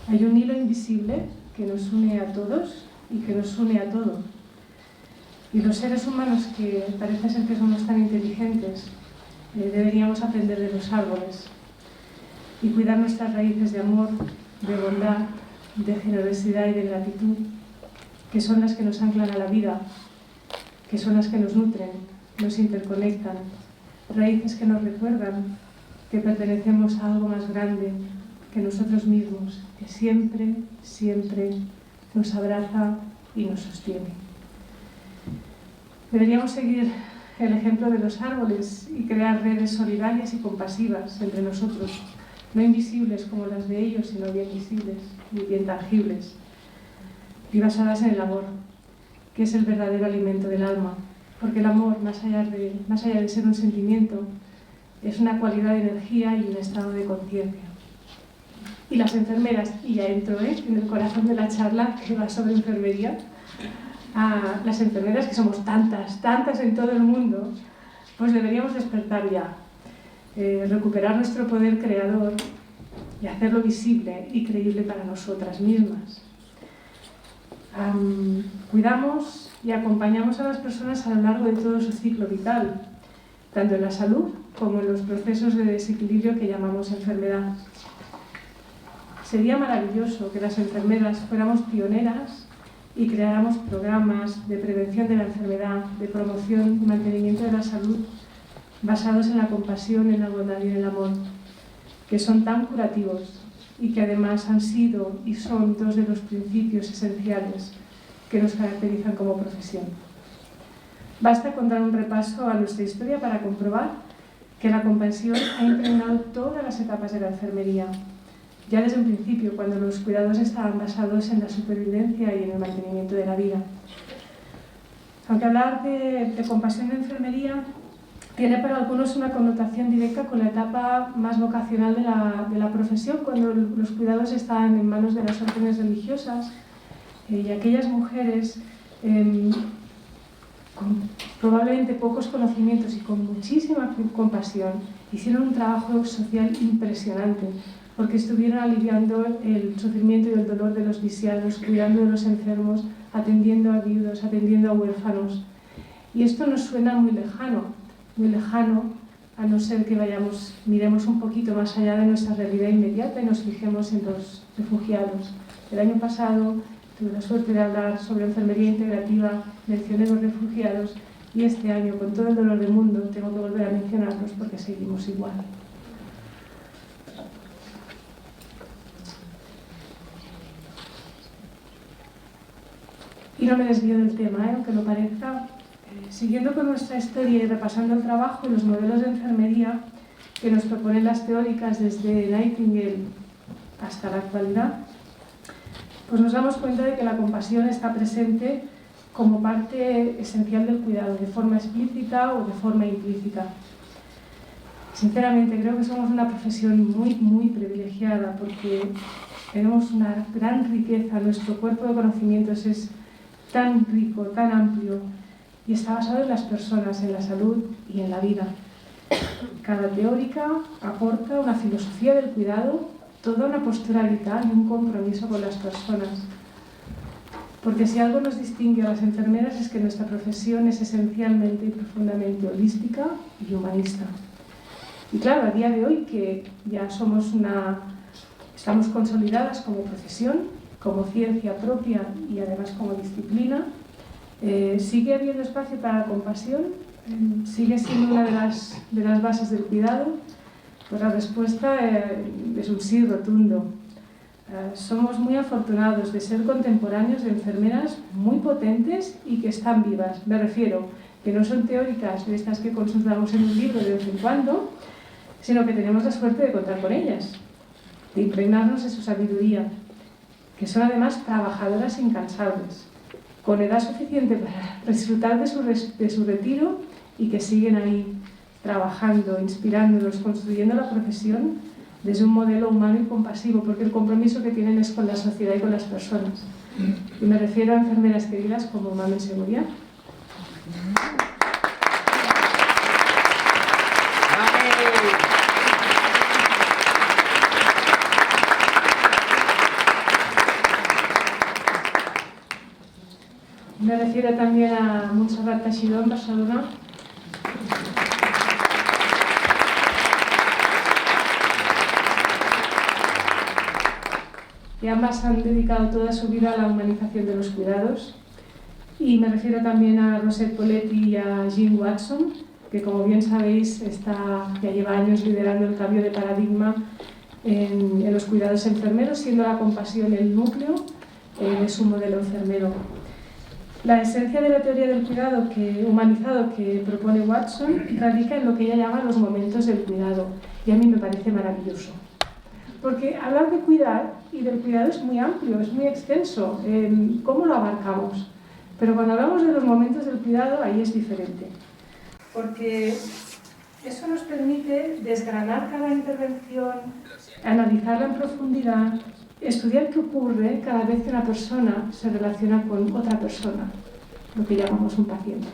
Hay un hilo invisible que nos une a todos y que nos une a todo. Y los seres humanos, que parece ser que somos tan inteligentes, deberíamos aprender de los árboles y cuidar nuestras raíces de amor, de bondad, de generosidad y de gratitud, que son las que nos anclan a la vida, que son las que nos nutren, nos interconectan, raíces que nos recuerdan que pertenecemos a algo más grande que nosotros mismos, que siempre, siempre nos abraza y nos sostiene. Deberíamos seguir el ejemplo de los árboles y crear redes solidarias y compasivas entre nosotros, no invisibles como las de ellos, sino bien visibles y bien tangibles, y basadas en el amor, que es el verdadero alimento del alma, porque el amor, más allá de ser un sentimiento, es una cualidad de energía y un estado de conciencia. Y las enfermeras, y ya entro en el corazón de la charla que va sobre enfermería, las enfermeras, que somos tantas en todo el mundo, pues deberíamos despertar ya, recuperar nuestro poder creador y hacerlo visible y creíble para nosotras mismas. Cuidamos y acompañamos a las personas a lo largo de todo su ciclo vital, tanto en la salud como en los procesos de desequilibrio que llamamos enfermedad. Sería maravilloso que las enfermeras fuéramos pioneras y creáramos programas de prevención de la enfermedad, de promoción y mantenimiento de la salud basados en la compasión, en la bondad y en el amor, que son tan curativos y que además han sido y son dos de los principios esenciales que nos caracterizan como profesión. Basta con dar un repaso a nuestra historia para comprobar que la compasión ha impregnado todas las etapas de la enfermería, ya desde un principio, cuando los cuidados estaban basados en la supervivencia y en el mantenimiento de la vida. Aunque hablar de compasión en enfermería tiene para algunos una connotación directa con la etapa más vocacional de la profesión, cuando los cuidados estaban en manos de las órdenes religiosas y aquellas mujeres con probablemente pocos conocimientos y con muchísima compasión hicieron un trabajo social impresionante, porque estuvieron aliviando el sufrimiento y el dolor de los lisiados, cuidando de los enfermos, atendiendo a viudos, atendiendo a huérfanos. Y esto nos suena muy lejano, a no ser que miremos un poquito más allá de nuestra realidad inmediata y nos fijemos en los refugiados. El año pasado tuve la suerte de hablar sobre enfermería integrativa, mencioné los refugiados, y este año, con todo el dolor del mundo, tengo que volver a mencionarlos porque seguimos igual. Y no me desvío del tema, aunque lo parezca. Siguiendo con nuestra historia y repasando el trabajo y los modelos de enfermería que nos proponen las teóricas desde Nightingale hasta la actualidad, pues nos damos cuenta de que la compasión está presente como parte esencial del cuidado, de forma explícita o de forma implícita. Sinceramente, creo que somos una profesión muy privilegiada, porque tenemos una gran riqueza. Nuestro cuerpo de conocimientos es tan rico, tan amplio, y está basado en las personas, en la salud y en la vida. Cada teórica aporta una filosofía del cuidado, toda una postura vital y un compromiso con las personas. Porque si algo nos distingue a las enfermeras es que nuestra profesión es esencialmente y profundamente holística y humanista. Y claro, a día de hoy, que ya estamos consolidadas como profesión, como ciencia propia y además como disciplina, sigue habiendo espacio para la compasión, sigue siendo una de las bases del cuidado. Pues la respuesta es un sí rotundo. Somos muy afortunados de ser contemporáneos de enfermeras muy potentes y que están vivas. Me refiero que no son teóricas de estas que consultamos en un libro de vez en cuando, sino que tenemos la suerte de contar con ellas, de impregnarnos de su sabiduría, que son además trabajadoras incansables, con edad suficiente para disfrutar de su retiro y que siguen ahí trabajando, inspirándonos, construyendo la profesión desde un modelo humano y compasivo, porque el compromiso que tienen es con la sociedad y con las personas. Y me refiero a enfermeras queridas como Mamen Seguridad. Me refiero también a Montserrat Teixidó en Barcelona, que ambas han dedicado toda su vida a la humanización de los cuidados. Y me refiero también a Rosette Poletti y a Jean Watson, que como bien sabéis ya lleva años liderando el cambio de paradigma en los cuidados enfermeros, siendo la compasión el núcleo de su modelo enfermero. La esencia de la teoría del cuidado humanizado que propone Watson radica en lo que ella llama los momentos del cuidado, y a mí me parece maravilloso. Porque hablar de cuidar y del cuidado es muy amplio, es muy extenso. ¿Cómo lo abarcamos? Pero cuando hablamos de los momentos del cuidado, ahí es diferente. Porque eso nos permite desgranar cada intervención, analizarla en profundidad, estudiar qué ocurre cada vez que una persona se relaciona con otra persona, lo que llamamos un paciente.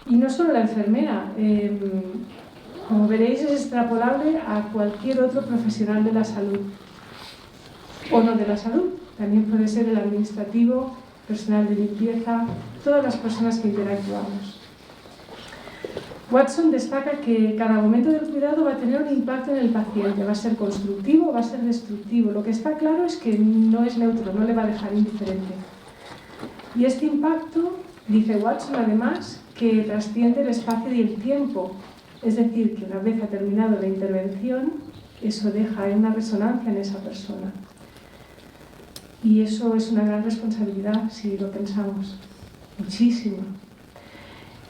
Y no solo la enfermera, como veréis es extrapolable a cualquier otro profesional de la salud, o no de la salud, también puede ser el administrativo, personal de limpieza, todas las personas que interactuamos. Watson destaca que cada momento del cuidado va a tener un impacto en el paciente, va a ser constructivo, va a ser destructivo. Lo que está claro es que no es neutro, no le va a dejar indiferente. Y este impacto, dice Watson además, que trasciende el espacio y el tiempo. Es decir, que una vez ha terminado la intervención, eso deja una resonancia en esa persona. Y eso es una gran responsabilidad, si lo pensamos, muchísimo.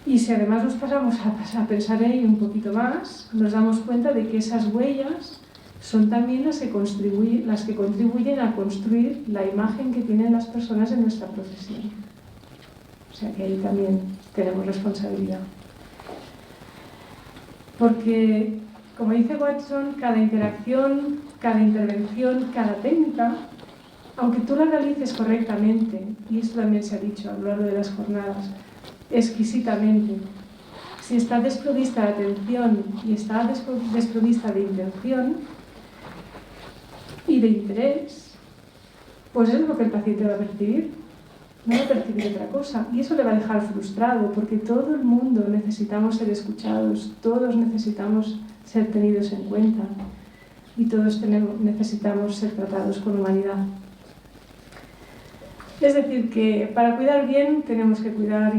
Y si además nos pasamos a pensar en ello un poquito más, nos damos cuenta de que esas huellas son también las que contribuyen a construir la imagen que tienen las personas en nuestra profesión. O sea que ahí también tenemos responsabilidad. Porque, como dice Watson, cada interacción, cada intervención, cada técnica, aunque tú la realices correctamente, y esto también se ha dicho a lo largo de las jornadas, exquisitamente, si está desprovista de atención y está desprovista de intención y de interés, pues es lo que el paciente va a percibir, no va a percibir otra cosa, y eso le va a dejar frustrado, porque todo el mundo necesitamos ser escuchados, todos necesitamos ser tenidos en cuenta y todos necesitamos ser tratados con humanidad. Es decir, que para cuidar bien tenemos que cuidar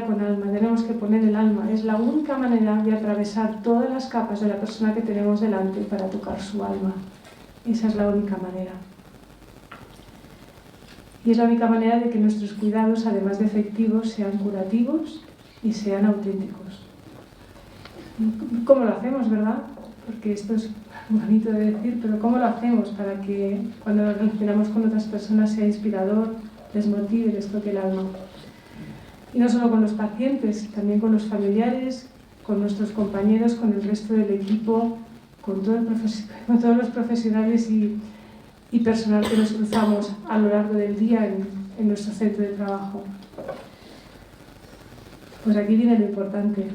con alma, tenemos que poner el alma. Es la única manera de atravesar todas las capas de la persona que tenemos delante para tocar su alma. Esa es la única manera. Y es la única manera de que nuestros cuidados, además de efectivos, sean curativos y sean auténticos. ¿Cómo lo hacemos, verdad? Porque esto es bonito de decir, pero ¿cómo lo hacemos para que cuando nos relacionamos con otras personas sea inspirador, les motive, les toque el alma? Y no solo con los pacientes, también con los familiares, con nuestros compañeros, con el resto del equipo, con todos los profesionales y personal que nos cruzamos a lo largo del día en nuestro centro de trabajo. Pues aquí viene lo importante.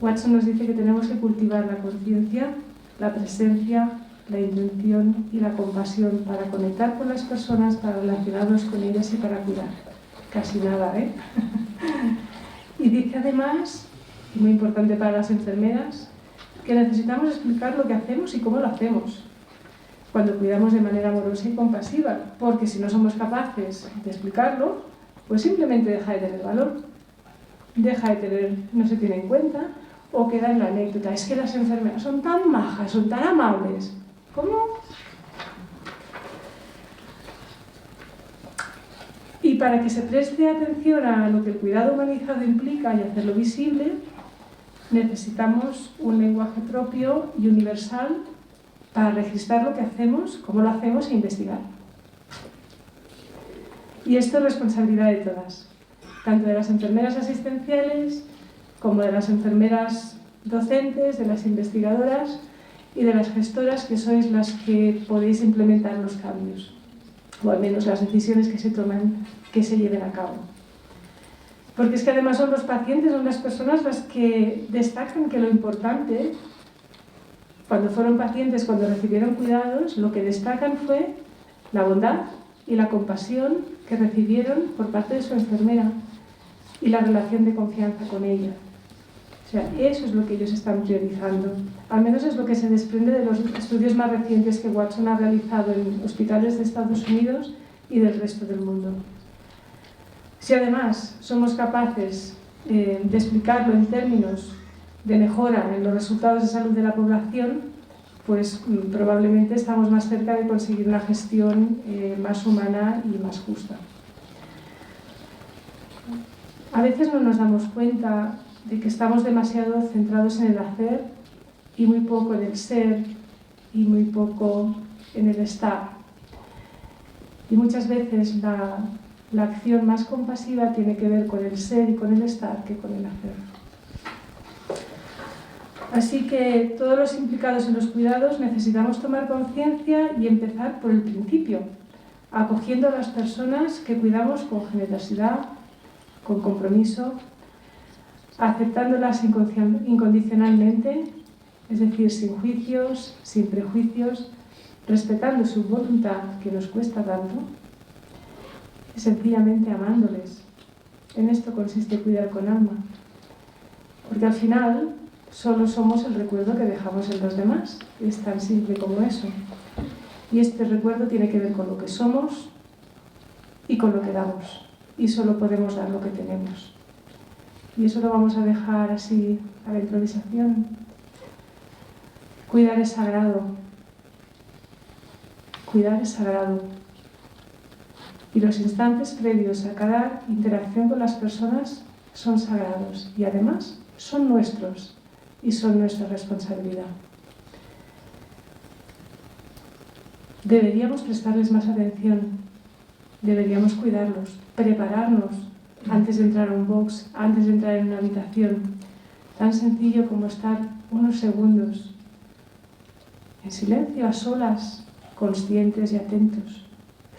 Watson nos dice que tenemos que cultivar la conciencia, la presencia, la intención y la compasión para conectar con las personas, para relacionarnos con ellas y para cuidar. Casi nada, ¿eh? Y dice además, y muy importante para las enfermeras, que necesitamos explicar lo que hacemos y cómo lo hacemos cuando cuidamos de manera amorosa y compasiva, porque si no somos capaces de explicarlo, pues simplemente deja de tener valor, no se tiene en cuenta, o queda en la anécdota. Es que las enfermeras son tan majas, son tan amables. ¿Cómo? Y para que se preste atención a lo que el cuidado humanizado implica y hacerlo visible, necesitamos un lenguaje propio y universal para registrar lo que hacemos, cómo lo hacemos e investigar. Y esto es responsabilidad de todas, tanto de las enfermeras asistenciales como de las enfermeras docentes, de las investigadoras y de las gestoras, que sois las que podéis implementar los cambios, o al menos las decisiones que se toman, que se lleven a cabo. Porque es que además son los pacientes, son las personas las que destacan que lo importante, cuando fueron pacientes, cuando recibieron cuidados, lo que destacan fue la bondad y la compasión que recibieron por parte de su enfermera y la relación de confianza con ella. O sea, eso es lo que ellos están priorizando. Al menos es lo que se desprende de los estudios más recientes que Watson ha realizado en hospitales de Estados Unidos y del resto del mundo. Si además somos capaces de explicarlo en términos de mejora en los resultados de salud de la población, pues probablemente estamos más cerca de conseguir una gestión más humana y más justa. A veces no nos damos cuenta de que estamos demasiado centrados en el hacer y muy poco en el ser y muy poco en el estar. Y muchas veces la acción más compasiva tiene que ver con el ser y con el estar que con el hacer. Así que todos los implicados en los cuidados necesitamos tomar conciencia y empezar por el principio, acogiendo a las personas que cuidamos con generosidad, con compromiso, aceptándolas incondicionalmente, es decir, sin juicios, sin prejuicios, respetando su voluntad, que nos cuesta tanto, y sencillamente amándoles. En esto consiste cuidar con alma, porque al final solo somos el recuerdo que dejamos en los demás, es tan simple como eso. Y este recuerdo tiene que ver con lo que somos y con lo que damos, y solo podemos dar lo que tenemos. Y eso lo vamos a dejar así a la improvisación. Cuidar es sagrado. Cuidar es sagrado. Y los instantes previos a cada interacción con las personas son sagrados y además son nuestros y son nuestra responsabilidad. Deberíamos prestarles más atención, deberíamos cuidarlos, prepararnos antes de entrar a un box, antes de entrar en una habitación. Tan sencillo como estar unos segundos en silencio, a solas, conscientes y atentos,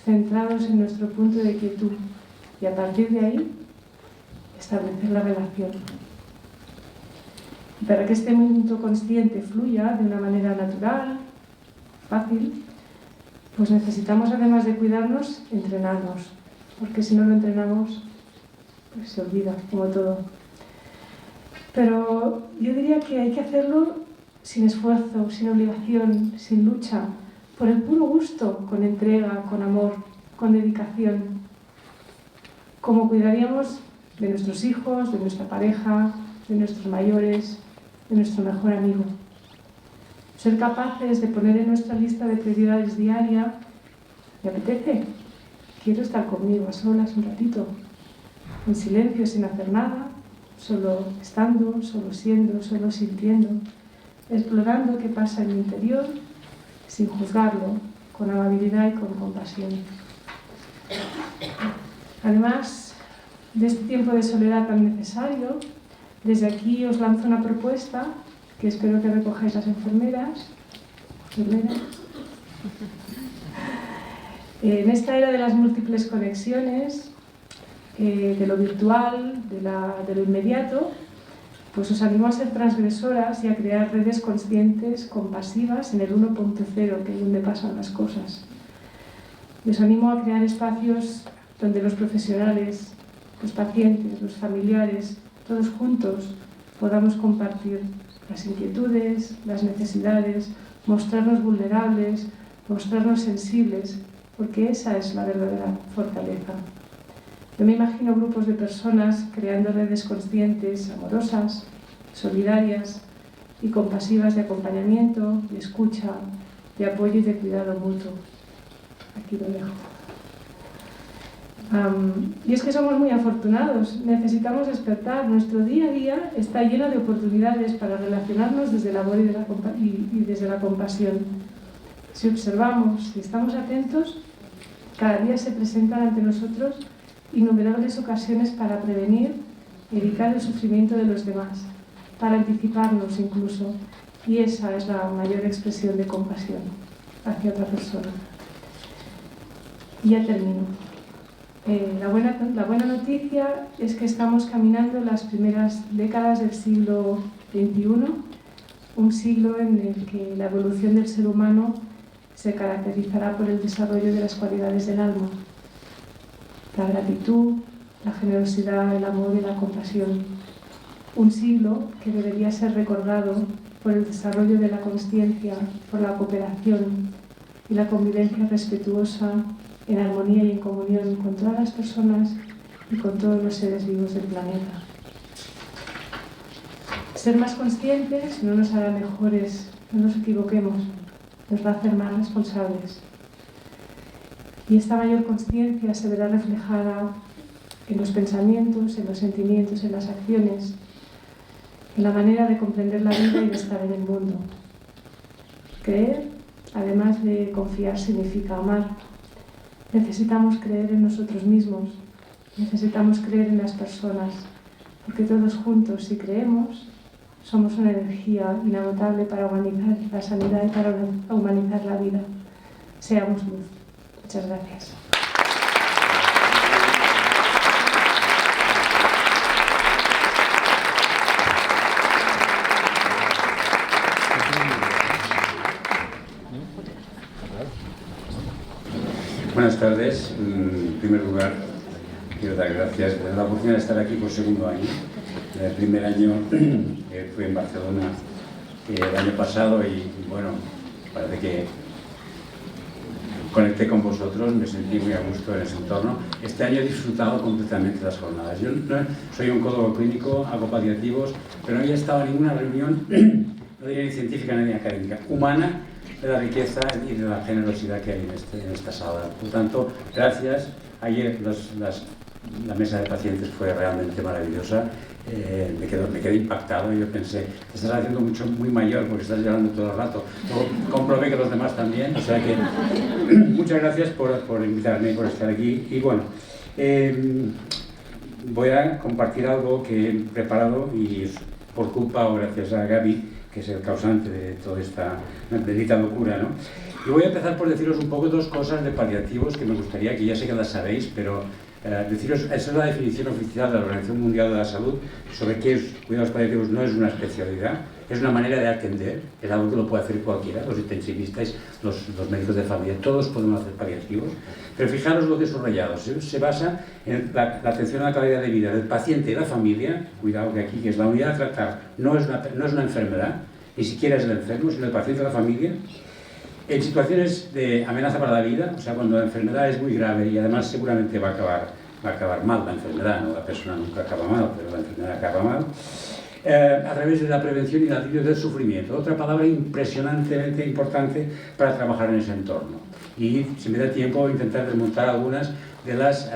centrados en nuestro punto de quietud y a partir de ahí establecer la relación. Y para que este momento consciente fluya de una manera natural, fácil, pues necesitamos, además de cuidarnos, entrenarnos, porque si no lo entrenamos, pues se olvida, como todo. Pero yo diría que hay que hacerlo sin esfuerzo, sin obligación, sin lucha, por el puro gusto, con entrega, con amor, con dedicación. Como cuidaríamos de nuestros hijos, de nuestra pareja, de nuestros mayores, de nuestro mejor amigo. Ser capaces de poner en nuestra lista de prioridades diaria, ¿me apetece? Quiero estar conmigo a solas un ratito, en silencio, sin hacer nada, solo estando, solo siendo, solo sintiendo, explorando qué pasa en mi interior, sin juzgarlo, con amabilidad y con compasión. Además de este tiempo de soledad tan necesario, desde aquí os lanzo una propuesta que espero que recojáis las enfermeras. En esta era de las múltiples conexiones, de lo virtual, de lo inmediato, pues os animo a ser transgresoras y a crear redes conscientes, compasivas, en el 1.0, que es donde pasan las cosas. Y os animo a crear espacios donde los profesionales, los pacientes, los familiares, todos juntos podamos compartir las inquietudes, las necesidades, mostrarnos vulnerables, mostrarnos sensibles, porque esa es la verdadera fortaleza. Yo me imagino grupos de personas creando redes conscientes, amorosas, solidarias y compasivas de acompañamiento, de escucha, de apoyo y de cuidado mutuo. Aquí lo dejo. Y es que somos muy afortunados, necesitamos despertar. Nuestro día a día está lleno de oportunidades para relacionarnos desde el amor y desde la compasión. Si observamos, si estamos atentos, cada día se presentan ante nosotros innumerables ocasiones para prevenir, evitar el sufrimiento de los demás, para anticiparnos incluso, y esa es la mayor expresión de compasión hacia otra persona. Y ya termino. La buena noticia es que estamos caminando en las primeras décadas del siglo XXI, un siglo en el que la evolución del ser humano se caracterizará por el desarrollo de las cualidades del alma, la gratitud, la generosidad, el amor y la compasión. Un siglo que debería ser recordado por el desarrollo de la consciencia, por la cooperación y la convivencia respetuosa, en armonía y en comunión con todas las personas y con todos los seres vivos del planeta. Ser más conscientes no nos hará mejores, no nos equivoquemos, nos va a hacer más responsables. Y esta mayor consciencia se verá reflejada en los pensamientos, en los sentimientos, en las acciones, en la manera de comprender la vida y de estar en el mundo. Creer, además de confiar, significa amar. Necesitamos creer en nosotros mismos, necesitamos creer en las personas, porque todos juntos, si creemos, Somos una energía inagotable para humanizar la sanidad y para humanizar la vida. Seamos luz. Muchas gracias. Buenas tardes. En primer lugar, quiero dar gracias por la oportunidad de estar aquí por segundo año. El primer año fue en Barcelona el año pasado y bueno, parece que conecté con vosotros, me sentí muy a gusto en ese entorno. Este año he disfrutado completamente las jornadas. Yo no, soy oncólogo clínico, hago paliativos, pero no había estado en ninguna reunión, no diría ni científica ni académica, humana, de la riqueza y de la generosidad que hay en esta sala. Por tanto, gracias. Ayer la mesa de pacientes fue realmente maravillosa. Me quedé impactado y yo pensé, te estás haciendo muy mayor porque estás llorando todo el rato. Luego comprobé que los demás también, o sea que muchas gracias por invitarme, por estar aquí. Y bueno, voy a compartir algo que he preparado y es por culpa o gracias a Gaby, que es el causante de toda esta bendita locura, ¿no? Y voy a empezar por deciros un poco dos cosas de paliativos que me gustaría, que ya sé que las sabéis, pero deciros, esa es la definición oficial de la Organización Mundial de la Salud sobre qué es cuidados paliativos. No es una especialidad, es una manera de atender, es algo que lo puede hacer cualquiera, los intensivistas, los médicos de familia, todos podemos hacer paliativos, pero fijaros lo que he subrayado, se basa en la atención a la calidad de vida del paciente y la familia, cuidado que aquí, que es la unidad a tratar, no es una enfermedad, ni siquiera es el enfermo, sino el paciente y la familia, en situaciones de amenaza para la vida, o sea, cuando la enfermedad es muy grave y además seguramente va a acabar mal la enfermedad, ¿no? La persona nunca acaba mal, pero la enfermedad acaba mal, a través de la prevención y el alivio del sufrimiento. Otra palabra impresionantemente importante para trabajar en ese entorno. Y si me da tiempo, intentar desmontar algunas de las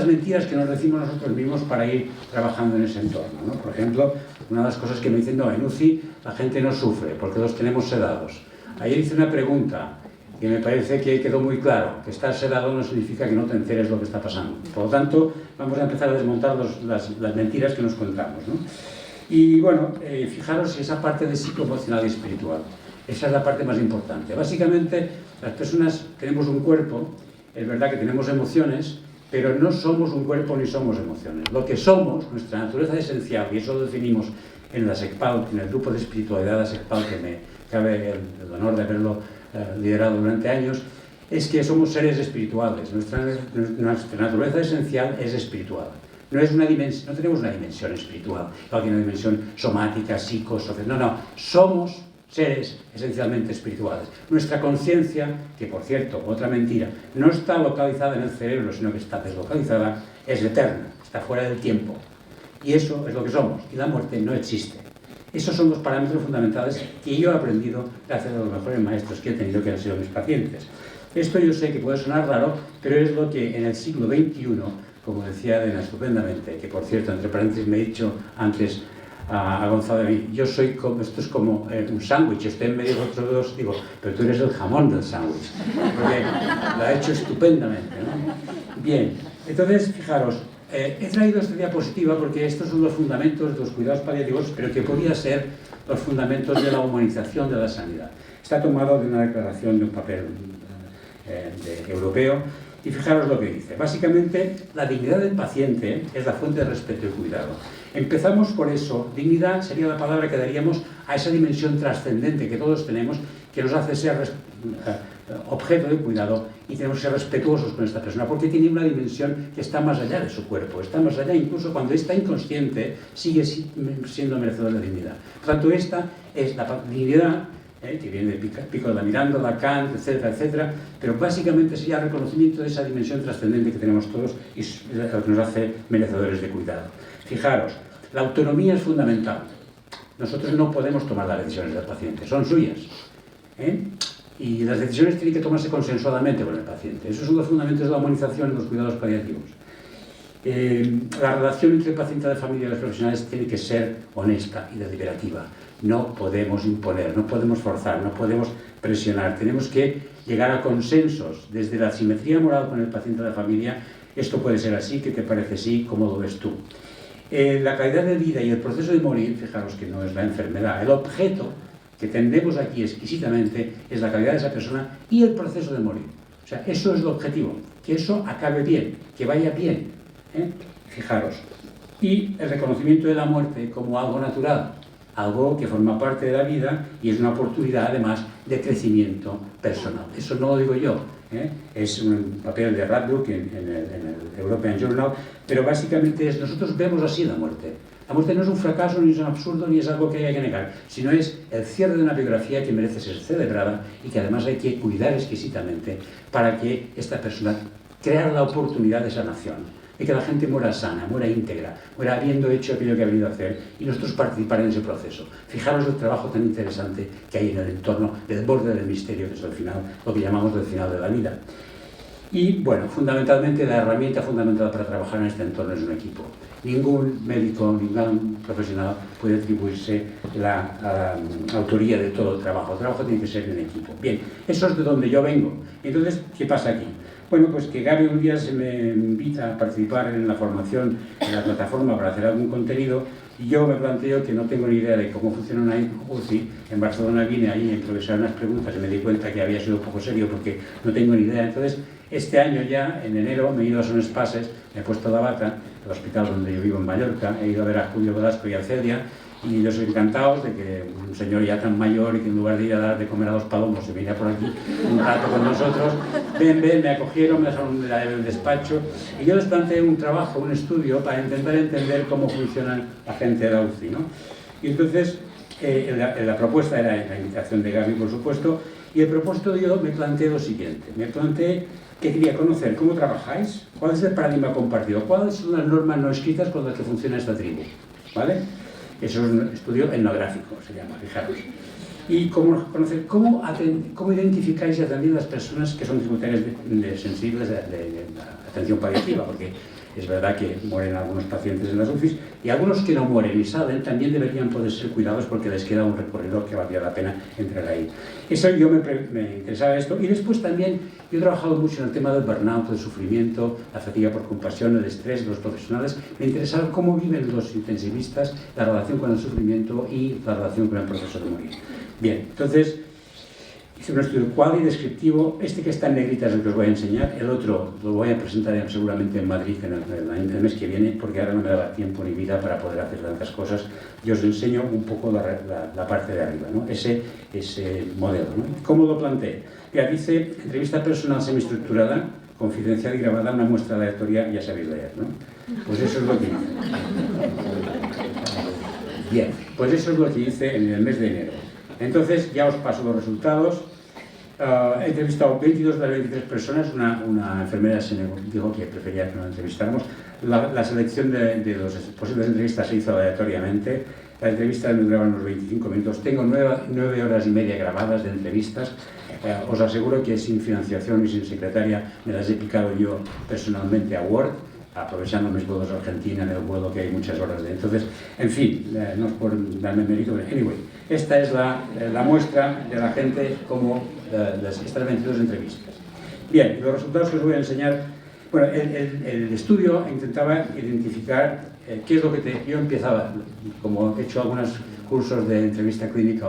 mentiras que nos decimos nosotros mismos para ir trabajando en ese entorno, ¿no? Por ejemplo, una de las cosas que me dicen, no, en UCI la gente no sufre porque los tenemos sedados. Ayer hice una pregunta que me parece que quedó muy claro, que estar sedado no significa que no te enteres lo que está pasando. Por lo tanto, vamos a empezar a desmontar las mentiras que nos contamos, ¿no? Y bueno, fijaros esa parte de psicoemocional y espiritual. Esa es la parte más importante. Básicamente, las personas tenemos un cuerpo, es verdad que tenemos emociones, pero no somos un cuerpo ni somos emociones. Lo que somos, nuestra naturaleza esencial, y eso lo definimos en la SECPAL, en el grupo de espiritualidad de la SECPAL, que me cabe el honor de haberlo liderado durante años, es que somos seres espirituales. Nuestra naturaleza esencial es espiritual. No tenemos una dimensión espiritual, no tiene una dimensión somática, psicosocial. No, somos seres esencialmente espirituales. Nuestra conciencia, que por cierto, otra mentira, no está localizada en el cerebro, sino que está deslocalizada, es eterna, está fuera del tiempo. Y eso es lo que somos, y la muerte no existe. Esos son los parámetros fundamentales que yo he aprendido gracias a los mejores maestros que he tenido, que han sido mis pacientes. Esto yo sé que puede sonar raro, pero es lo que en el siglo XXI, como decía Elena estupendamente, que por cierto, entre paréntesis me he dicho antes a Gonzalo de mí, yo soy como, esto es como un sándwich, estoy en medio de otros dos, digo, pero tú eres el jamón del sándwich, porque lo ha hecho estupendamente, ¿no? Bien, entonces, fijaros, he traído esta diapositiva porque estos son los fundamentos de los cuidados paliativos, pero que podría ser los fundamentos de la humanización de la sanidad. Está tomado de una declaración de un papel europeo, y fijaros lo que dice. Básicamente, la dignidad del paciente es la fuente de respeto y cuidado. Empezamos por eso. Dignidad sería la palabra que daríamos a esa dimensión trascendente que todos tenemos, que nos hace ser objeto de cuidado, y tenemos que ser respetuosos con esta persona, porque tiene una dimensión que está más allá de su cuerpo, está más allá, incluso cuando está inconsciente, sigue siendo merecedor de dignidad. Por tanto, esta es la dignidad, que viene de Pico de la Mirandola, Kant, etcétera, etcétera, pero básicamente sería el reconocimiento de esa dimensión trascendente que tenemos todos y lo que nos hace merecedores de cuidado. Fijaros, la autonomía es fundamental. Nosotros no podemos tomar las decisiones del paciente, son suyas. Y las decisiones tienen que tomarse consensuadamente con el paciente. Esos son los fundamentos de la humanización en los cuidados paliativos. La relación entre el paciente, la familia y los profesionales tiene que ser honesta y deliberativa. No podemos imponer, no podemos forzar, no podemos presionar. Tenemos que llegar a consensos desde la simetría moral con el paciente y la familia. Esto puede ser así, ¿qué te parece así? ¿Cómo lo ves tú? La calidad de vida y el proceso de morir, fijaros que no es la enfermedad, el objeto que tendemos aquí exquisitamente es la calidad de esa persona y el proceso de morir. O sea, eso es el objetivo, que eso acabe bien, que vaya bien, ¿eh? Fijaros. Y el reconocimiento de la muerte como algo natural, algo que forma parte de la vida y es una oportunidad además de crecimiento personal. Eso no lo digo yo, ¿eh? Es un papel de Radbrook en el European Journal, pero básicamente nosotros vemos así la muerte. La muerte no es un fracaso, ni es un absurdo, ni es algo que haya que negar, sino es el cierre de una biografía que merece ser celebrada y que además hay que cuidar exquisitamente para que esta persona crea la oportunidad de sanación, de que la gente muera sana, muera íntegra, muera habiendo hecho aquello que ha venido a hacer y nosotros participar en ese proceso. Fijaros el trabajo tan interesante que hay en el entorno del borde del misterio, que es el final, lo que llamamos el final de la vida. Y bueno, fundamentalmente la herramienta fundamental para trabajar en este entorno es un equipo. Ningún médico, ningún profesional puede atribuirse la autoría de todo el trabajo. El trabajo tiene que ser en equipo. Bien, eso es de donde yo vengo. Entonces, ¿qué pasa aquí? Bueno, pues que Gaby un día se me invita a participar en la formación en la plataforma para hacer algún contenido y yo me planteo que no tengo ni idea de cómo funciona una UCI. En Barcelona vine ahí a improvisar unas preguntas y me di cuenta que había sido un poco serio porque no tengo ni idea. Entonces, este año ya, en enero, me he ido a Son Espases, me he puesto la bata, el hospital donde yo vivo en Mallorca, he ido a ver a Julio Velasco y a Celia, y ellos encantados de que un señor ya tan mayor y que en lugar de ir a dar de comer a los palomos se venía por aquí un rato con nosotros, ven, me acogieron, me dejaron en el despacho y yo les planteé un trabajo, un estudio para intentar entender cómo funcionan la gente de la UCI, ¿no? Y entonces la propuesta era la invitación de Gaby, por supuesto, y el propósito yo me planteé lo siguiente, me planteé que quería conocer cómo trabajáis, cuál es el paradigma compartido, cuáles son las normas no escritas con las que funciona esta tribu, ¿vale? Eso es un estudio etnográfico, se llama, fijaros. Y conocer cómo identificáis también las personas que son tributarias sensibles de atención paliativa, porque es verdad que mueren algunos pacientes en las UCIs y algunos que no mueren y salen también deberían poder ser cuidados porque les queda un recorrido que valdría la pena entrar ahí. Eso yo me interesaba esto y después también yo he trabajado mucho en el tema del burnout, del sufrimiento, la fatiga por compasión, el estrés de los profesionales. Me interesaba cómo viven los intensivistas la relación con el sufrimiento y la relación con el proceso de morir. Bien, entonces hice un estudio cual y descriptivo. Este que está en negrita es el que os voy a enseñar, el otro lo voy a presentar seguramente en Madrid el mes que viene, porque ahora no me daba tiempo ni vida para poder hacer tantas cosas. Yo os enseño un poco la parte de arriba, ¿no? ese modelo, ¿no? ¿Cómo lo planteé? Mira, dice, entrevista personal semiestructurada, confidencial y grabada, una muestra aleatoria, ya sabéis leer, ¿no? Pues eso es lo que hice. Bien, pues eso es lo que hice en el mes de enero. Entonces, ya os paso los resultados. He entrevistado 22 de las 23 personas, una enfermera se dijo que prefería que no entrevistáramos. La selección de las posibles entrevistas se hizo aleatoriamente. La entrevista me duraba unos 25 minutos. Tengo 9 horas y media grabadas de entrevistas. Os aseguro que sin financiación y sin secretaria me las he picado yo personalmente a Word, aprovechando mis vuelos a Argentina, en el vuelo que hay muchas horas de... Entonces, en fin, no es por darme mérito, pero anyway, esta es la muestra de la gente como estas 22 entrevistas. Bien, los resultados que os voy a enseñar. Bueno, el estudio intentaba identificar qué es lo que yo empezaba, como he hecho algunos cursos de entrevista clínica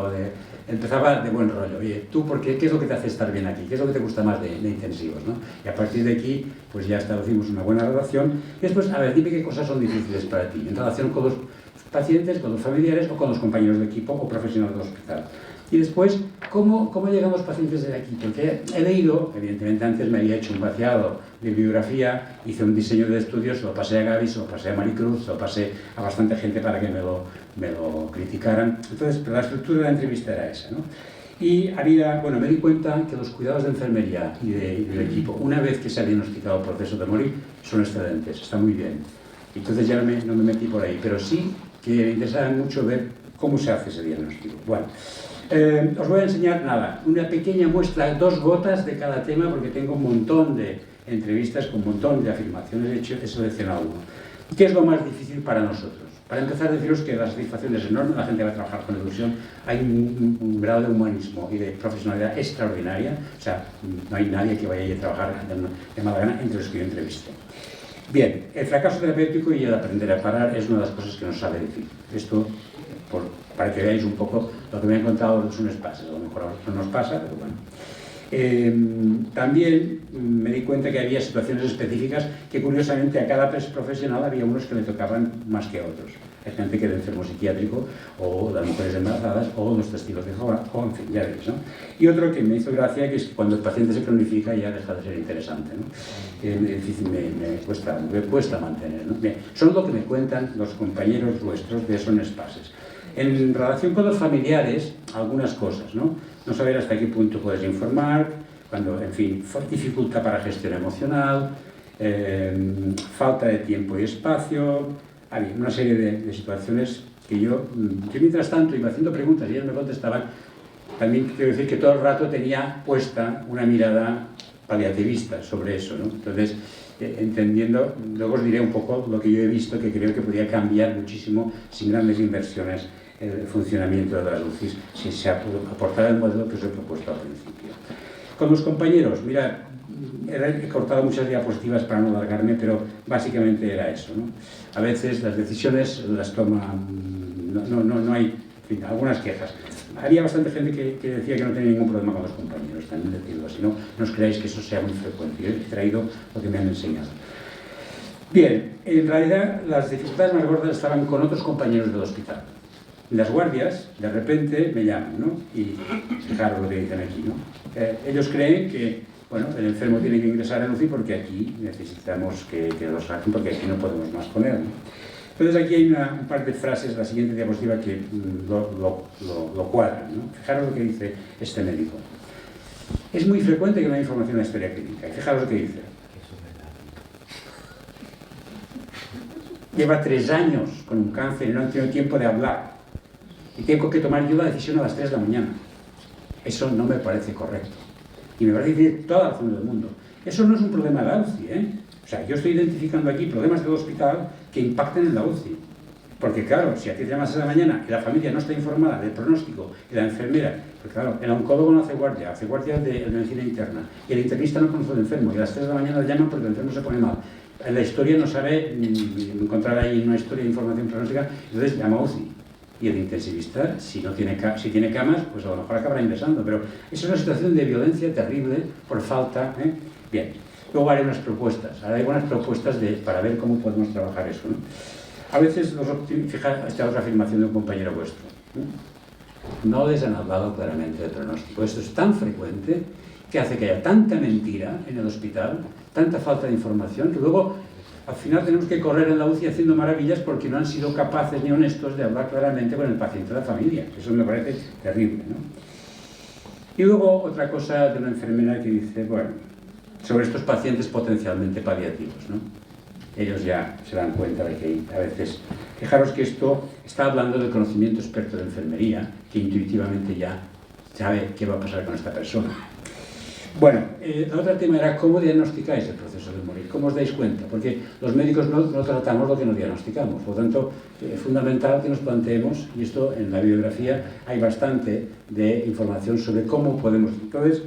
empezaba de buen rollo. Oye, ¿tú qué es lo que te hace estar bien aquí? ¿Qué es lo que te gusta más de intensivos, ¿no? Y a partir de aquí, pues ya establecimos una buena relación. Y después, a ver, dime qué cosas son difíciles para ti, en relación con los pacientes, con los familiares o con los compañeros de equipo o profesionales del hospital. Y después, ¿cómo llegan los pacientes de aquí? Porque he leído, evidentemente antes me había hecho un vaciado de bibliografía, hice un diseño de estudios, se lo pasé a Gaby, se lo pasé a Maricruz, se lo pasé a bastante gente para que me lo criticaran. Entonces, pero la estructura de la entrevista era esa, ¿no? Y me di cuenta que los cuidados de enfermería y del equipo, una vez que se ha diagnosticado el proceso de morir, son excelentes, está muy bien. Entonces ya no me metí por ahí, pero sí que me interesaba mucho ver cómo se hace ese diagnóstico. Bueno, os voy a enseñar una pequeña muestra, 2 gotas de cada tema, porque tengo un montón de entrevistas con un montón de afirmaciones, he seleccionado uno. ¿Qué es lo más difícil para nosotros? Para empezar, deciros que la satisfacción es enorme, la gente va a trabajar con ilusión, hay un grado de humanismo y de profesionalidad extraordinaria, o sea, no hay nadie que vaya a ir a trabajar de mala gana entre los que yo entrevisté. Bien, el fracaso terapéutico y el aprender a parar es una de las cosas que nos sale difícil. Esto, para que veáis un poco lo que me han contado son espacios, a lo mejor ahora no nos pasa, pero bueno. También me di cuenta que había situaciones específicas que curiosamente a cada profesional había unos que le tocaban más que a otros. Hay gente que era enfermo psiquiátrico, o las mujeres embarazadas, o los testigos de Jehová, o en fin, ya veis, ¿no? Y otro que me hizo gracia, que es que cuando el paciente se cronifica ya deja de ser interesante, ¿no? Es difícil, me cuesta mantener, ¿no? Bien, son lo que me cuentan los compañeros vuestros de Son Espases. En relación con los familiares, algunas cosas, ¿no? No saber hasta qué punto puedes informar, cuando, en fin, dificultad para gestión emocional, falta de tiempo y espacio. Había una serie de situaciones que yo mientras tanto iba haciendo preguntas y ellos me contestaban. También quiero decir que todo el rato tenía puesta una mirada paliativista sobre eso, ¿no? Entonces, entendiendo, luego os diré un poco lo que yo he visto, que creo que podría cambiar muchísimo sin grandes inversiones el funcionamiento de las UCIs, si se aportara el modelo que os he propuesto al principio. Con los compañeros, mirad, he cortado muchas diapositivas para no alargarme, pero básicamente era eso, ¿no? A veces las decisiones las toman, no hay, en fin, algunas quejas. Había bastante gente que decía que no tenía ningún problema con los compañeros, también decirlo así, no os creáis que eso sea muy frecuente. Yo he traído lo que me han enseñado. Bien, en realidad las dificultades más gordas estaban con otros compañeros del hospital. Las guardias, de repente, me llaman, ¿no? Y fijaros lo que dicen aquí, ¿no? Ellos creen que, bueno, el enfermo tiene que ingresar en UCI porque aquí necesitamos que lo saquen, porque aquí no podemos más con él, ¿no? Entonces aquí hay un par de frases, la siguiente diapositiva, que lo cuadran, ¿no? Fijaros lo que dice este médico. Es muy frecuente que no haya información en la historia clínica. Y fijaros lo que dice. Lleva 3 años con un cáncer y no ha tenido tiempo de hablar. Y tengo que tomar yo la decisión a las 3 de la mañana. Eso no me parece correcto. Y me parece que tiene toda la razón del mundo. Eso no es un problema de la UCI, ¿eh? O sea, yo estoy identificando aquí problemas del hospital que impacten en la UCI. Porque claro, si a ti te llamas a la mañana y la familia no está informada del pronóstico y la enfermera, porque claro, el oncólogo no hace guardia de medicina interna, y el internista no conoce al enfermo, y a las 3 de la mañana le llaman porque el enfermo se pone mal. En la historia no sabe encontrar ahí una historia de información pronóstica, entonces llama a UCI. Y el intensivista, si tiene camas, pues a lo mejor acabará ingresando. Pero es una situación de violencia terrible por falta, ¿eh? Bien, luego haré unas propuestas. Haré algunas propuestas para ver cómo podemos trabajar eso, ¿no? A veces, fija esta otra afirmación de un compañero vuestro. No les han hablado claramente del pronóstico. Esto es tan frecuente que hace que haya tanta mentira en el hospital, tanta falta de información, que luego al final tenemos que correr en la UCI haciendo maravillas porque no han sido capaces ni honestos de hablar claramente con el paciente de la familia. Eso me parece terrible, ¿no? Y luego otra cosa de una enfermera que dice, bueno, sobre estos pacientes potencialmente paliativos, ¿no? Ellos ya se dan cuenta de que a veces... Fijaros que esto está hablando del conocimiento experto de enfermería, que intuitivamente ya sabe qué va a pasar con esta persona. Bueno, el otro tema era cómo diagnosticáis el proceso de morir, cómo os dais cuenta, porque los médicos no tratamos lo que no diagnosticamos, por lo tanto es fundamental que nos planteemos, y esto en la bibliografía hay bastante de información sobre cómo podemos... Entonces,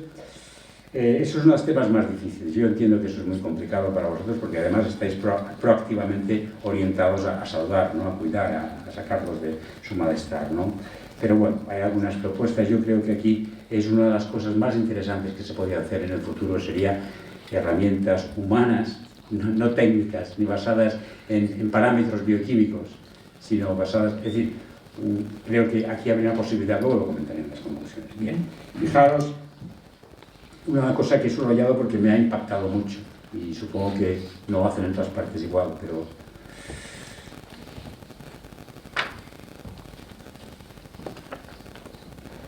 eso es uno de los temas más difíciles. Yo entiendo que eso es muy complicado para vosotros porque además estáis proactivamente orientados a salvar, ¿no? A cuidar, a sacarlos de su malestar, ¿no? Pero bueno, hay algunas propuestas. Yo creo que aquí es una de las cosas más interesantes que se podría hacer en el futuro, sería herramientas humanas, no técnicas, ni basadas en parámetros bioquímicos, sino basadas, es decir, creo que aquí habría una posibilidad, luego lo comentaré en las conclusiones. Bien, fijaros, una cosa que he subrayado porque me ha impactado mucho, y supongo que no lo hacen en todas partes igual, pero...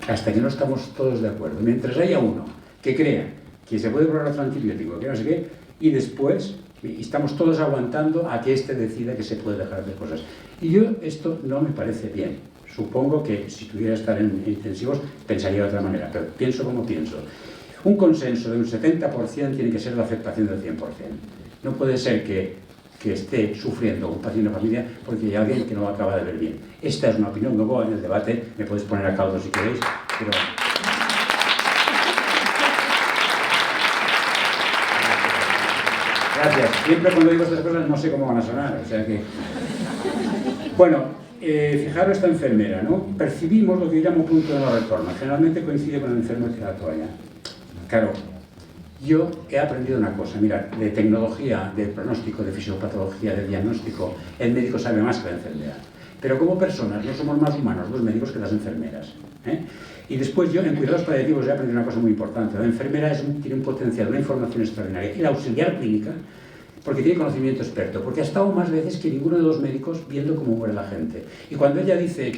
hasta que no estamos todos de acuerdo, mientras haya uno que crea que se puede probar otro antibiótico, que no sé qué, y después estamos todos aguantando a que éste decida que se puede dejar de cosas. Y yo, esto no me parece bien. Supongo que si tuviera que estar en intensivos pensaría de otra manera, pero pienso como pienso. Un consenso de un 70% tiene que ser la aceptación del 100%. No puede ser que esté sufriendo un paciente de familia porque hay alguien que no lo acaba de ver bien. Esta es una opinión, luego en el debate me podéis poner a caldo si queréis, pero... Gracias. Siempre cuando digo estas cosas no sé cómo van a sonar, o sea que... Bueno, fijaros esta enfermera, ¿no? Percibimos lo que yo llamo punto de no retorno. Generalmente coincide con el enfermo que tira la toalla. Claro, yo he aprendido una cosa, mirad, de tecnología, de pronóstico, de fisiopatología, de diagnóstico, el médico sabe más que la enfermera. Pero como personas no somos más humanos los médicos que las enfermeras, ¿eh? Y después yo en cuidados paliativos he aprendido una cosa muy importante. La enfermera tiene un potencial, una información extraordinaria. Y la auxiliar clínica, porque tiene conocimiento experto, porque ha estado más veces que ninguno de los médicos viendo cómo muere la gente. Y cuando ella dice,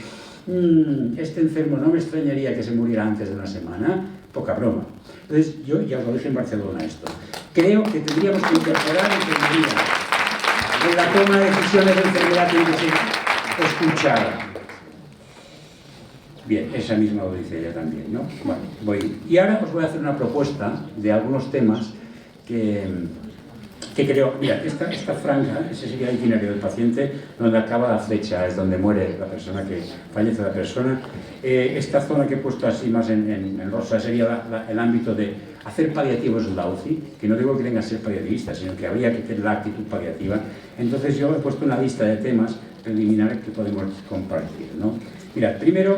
este enfermo no me extrañaría que se muriera antes de una semana, poca broma. Entonces yo ya os lo dije en Barcelona esto. Creo que tendríamos que incorporar enfermería. En la toma de decisiones de enfermedad tiene que ser escuchada. Bien, esa misma lo dice ella también, ¿no? Bueno, voy. Y ahora os voy a hacer una propuesta de algunos temas que creo... Mira, esta franja, ese sería el itinerario del paciente, donde acaba la flecha, es donde muere la persona, que fallece la persona. Esta zona que he puesto así más en rosa sería el ámbito de hacer paliativos en la UCI, que no digo que tenga que ser paliativista, sino que habría que tener la actitud paliativa. Entonces yo he puesto una lista de temas preliminares que podemos compartir, ¿no? Mira, primero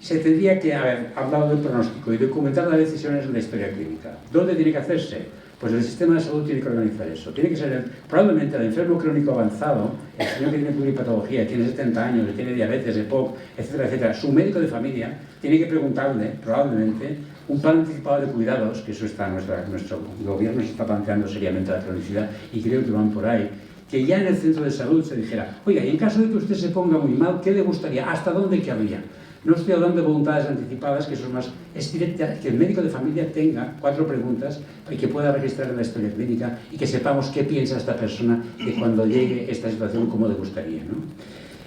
se tendría que haber hablado del pronóstico y documentar las decisiones en la historia clínica. ¿Dónde tiene que hacerse? Pues el sistema de salud tiene que organizar eso. Tiene que ser probablemente el enfermo crónico avanzado, el señor que tiene pluripatología, tiene 70 años, que tiene diabetes, EPOC, etcétera, etcétera. Su médico de familia tiene que preguntarle, probablemente, un plan anticipado de cuidados, que eso está nuestro gobierno se está planteando seriamente la cronicidad y creo que van por ahí, que ya en el centro de salud se dijera, oiga, y en caso de que usted se ponga muy mal, ¿qué le gustaría? ¿Hasta dónde querría? No estoy hablando de voluntades anticipadas, que eso es más... Es directa, que el médico de familia tenga 4 preguntas y que pueda registrar en la historia clínica y que sepamos qué piensa esta persona de cuando llegue esta situación, cómo le gustaría, ¿no?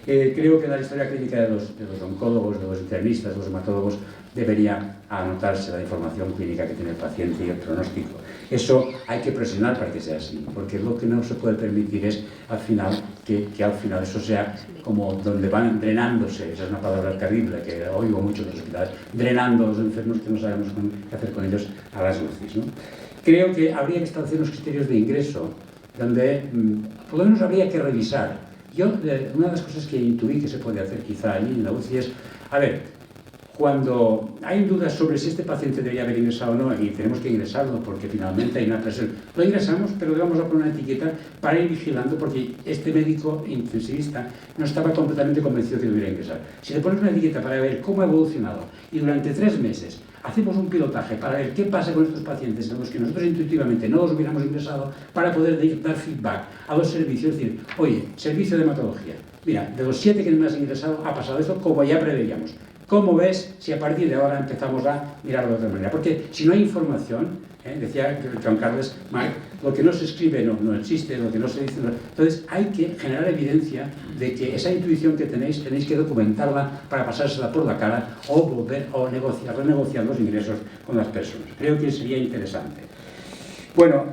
Creo que en la historia clínica de los oncólogos, de los internistas, de los hematólogos, debería anotarse la información clínica que tiene el paciente y el pronóstico. Eso hay que presionar para que sea así, porque lo que no se puede permitir es al final que al final eso sea como donde van drenándose, esa es una palabra terrible que oigo mucho en los hospitales, drenando a los enfermos que no sabemos qué hacer con ellos a las UCIs, ¿no? Creo que habría que establecer unos criterios de ingreso donde por lo menos habría que revisar. Yo, una de las cosas que intuí que se puede hacer quizá allí en la UCI es, a ver, cuando hay dudas sobre si este paciente debería haber ingresado o no, y tenemos que ingresarlo porque finalmente hay una presión, lo ingresamos, pero le vamos a poner una etiqueta para ir vigilando porque este médico intensivista no estaba completamente convencido que debería ingresar. Si le pones una etiqueta para ver cómo ha evolucionado y durante 3 meses hacemos un pilotaje para ver qué pasa con estos pacientes en los que nosotros intuitivamente no los hubiéramos ingresado para poder dar feedback a los servicios, es decir, oye, servicio de hematología, mira, de los 7 que me has ingresado ha pasado esto como ya preveíamos. ¿Cómo ves si a partir de ahora empezamos a mirarlo de otra manera? Porque si no hay información, decía Joan Carles Marc, lo que no se escribe no existe, lo que no se dice no... Entonces hay que generar evidencia de que esa intuición que tenéis que documentarla para pasársela por la cara o volver o renegociar los ingresos con las personas. Creo que sería interesante. Bueno,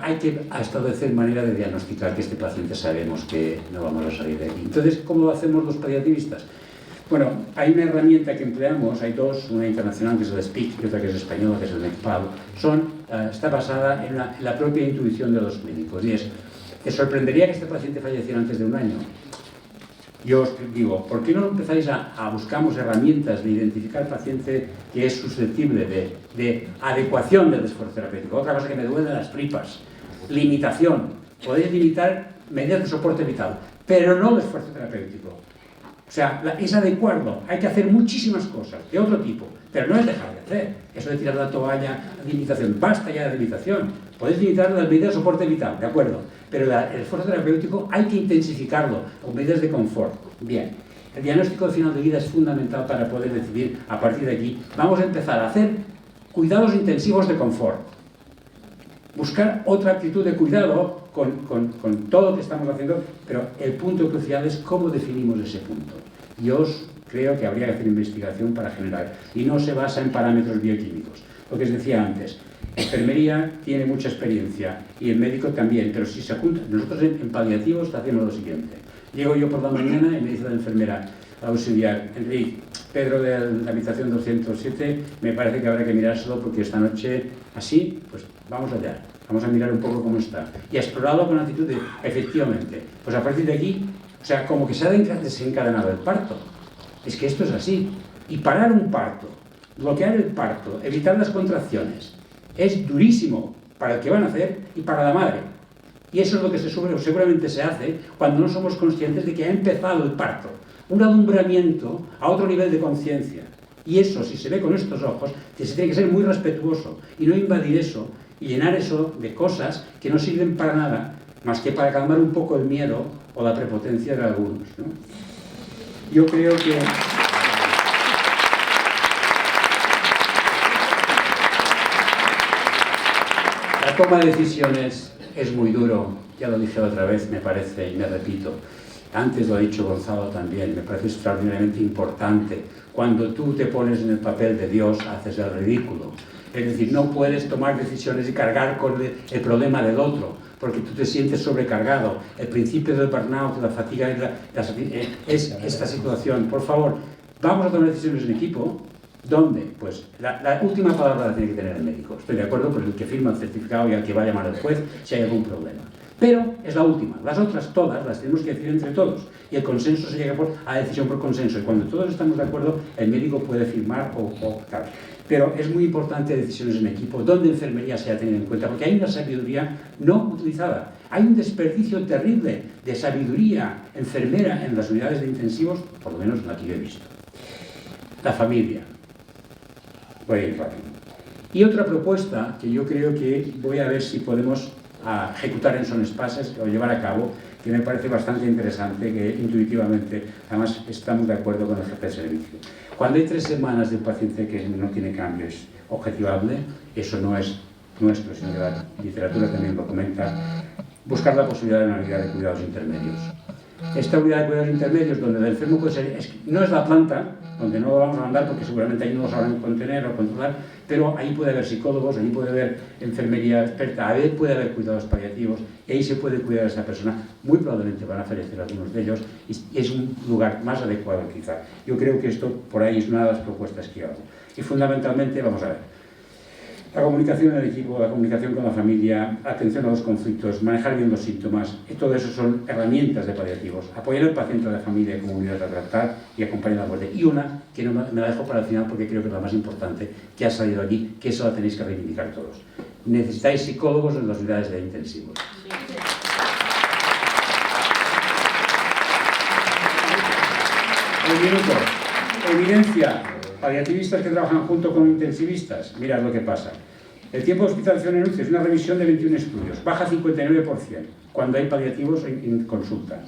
hay que establecer manera de diagnosticar que este paciente sabemos que no vamos a salir de aquí. Entonces, ¿cómo lo hacemos los paliativistas? Bueno, hay una herramienta que empleamos, hay 2, una internacional que es el SPEAK y otra que es española, que es el MECPAL. Está basada en la propia intuición de los médicos. Y es, ¿te sorprendería que este paciente falleciera antes de un año? Yo os digo, ¿por qué no empezáis a buscamos herramientas de identificar paciente que es susceptible de adecuación del esfuerzo terapéutico? Otra cosa que me duele las tripas, limitación. Podéis limitar medidas de soporte vital, pero no el esfuerzo terapéutico. O sea, es adecuarlo. Hay que hacer muchísimas cosas de otro tipo, pero no es dejar de hacer. Eso de tirar la toalla, limitación, basta ya de limitación. Podéis limitar las medidas de soporte vital, de acuerdo, pero el esfuerzo terapéutico hay que intensificarlo con medidas de confort. Bien, el diagnóstico de final de vida es fundamental para poder decidir, a partir de aquí, vamos a empezar a hacer cuidados intensivos de confort. Buscar otra actitud de cuidado con todo lo que estamos haciendo, pero el punto crucial es cómo definimos ese punto. Yo creo que habría que hacer investigación para generar, y no se basa en parámetros bioquímicos. Lo que os decía antes, enfermería tiene mucha experiencia, y el médico también, pero si se juntan, nosotros en paliativos hacemos lo siguiente. Llego yo por la mañana y me dice la enfermera auxiliar, Enrique, Pedro de la habitación 207, me parece que habrá que mirárselo porque esta noche, así, pues vamos allá. vamos a mirar un poco cómo está. Y a explorarlo con actitud de, efectivamente, pues a partir de aquí, o sea, como que se ha desencadenado el parto. Es que esto es así. Y parar un parto, bloquear el parto, evitar las contracciones, es durísimo para el que van a hacer y para la madre. Y eso es lo que seguramente se hace cuando no somos conscientes de que ha empezado el parto. Un alumbramiento a otro nivel de conciencia. Y eso, si se ve con estos ojos, se tiene que ser muy respetuoso y no invadir eso y llenar eso de cosas que no sirven para nada, más que para calmar un poco el miedo o la prepotencia de algunos, ¿no? Yo creo que... La toma de decisiones es muy duro, ya lo dije otra vez, me parece, y me repito. Antes lo ha dicho Gonzalo también, me parece extraordinariamente importante. Cuando tú te pones en el papel de Dios, haces el ridículo. Es decir, no puedes tomar decisiones y cargar con el problema del otro, porque tú te sientes sobrecargado. El principio del burnout, la fatiga, es esta situación. Por favor, vamos a tomar decisiones en equipo. ¿Dónde? Pues la última palabra la tiene que tener el médico. Estoy de acuerdo, pero el que firma el certificado y al que va a llamar al juez si hay algún problema. Pero es la última. Las otras todas las tenemos que decir entre todos. Y el consenso se llega a decisión por consenso. Y cuando todos estamos de acuerdo, el médico puede firmar o tal. Pero es muy importante decisiones en equipo, donde enfermería se ha tenido en cuenta, porque hay una sabiduría no utilizada. Hay un desperdicio terrible de sabiduría enfermera en las unidades de intensivos, por lo menos la que yo he visto. La familia. Voy a ir rápido. Y otra propuesta que yo creo que voy a ver si podemos ejecutar en Son Espases o llevar a cabo, que me parece bastante interesante, que intuitivamente, además, estamos de acuerdo con el jefe de servicio. Cuando hay 3 semanas de un paciente que no tiene cambios objetivable, eso no es nuestro, sino que la literatura también lo comenta, buscar la posibilidad de una unidad de cuidados intermedios. Esta unidad de cuidados intermedios, donde el enfermo puede ser, no es la planta, donde no lo vamos a mandar porque seguramente ahí no lo sabrán contener o controlar, pero ahí puede haber psicólogos, ahí puede haber enfermería experta, ahí puede haber cuidados paliativos, y ahí se puede cuidar a esa persona. Muy probablemente van a fallecer algunos de ellos, y es un lugar más adecuado quizá. Yo creo que esto por ahí es una de las propuestas que yo hago. Y fundamentalmente, vamos a ver, la comunicación en el equipo, la comunicación con la familia, atención a los conflictos, manejar bien los síntomas, y todo eso son herramientas de paliativos. Apoyar al paciente de la familia como unidad a tratar y acompañar la muerte. Y una, que no me la dejo para el final porque creo que es la más importante, que ha salido aquí, que eso la tenéis que reivindicar todos. Necesitáis psicólogos en las unidades de intensivos. Un minuto. Evidencia. Paliativistas que trabajan junto con intensivistas, mirad lo que pasa. El tiempo de hospitalización en UCI es una revisión de 21 estudios, baja 59% cuando hay paliativos en consulta.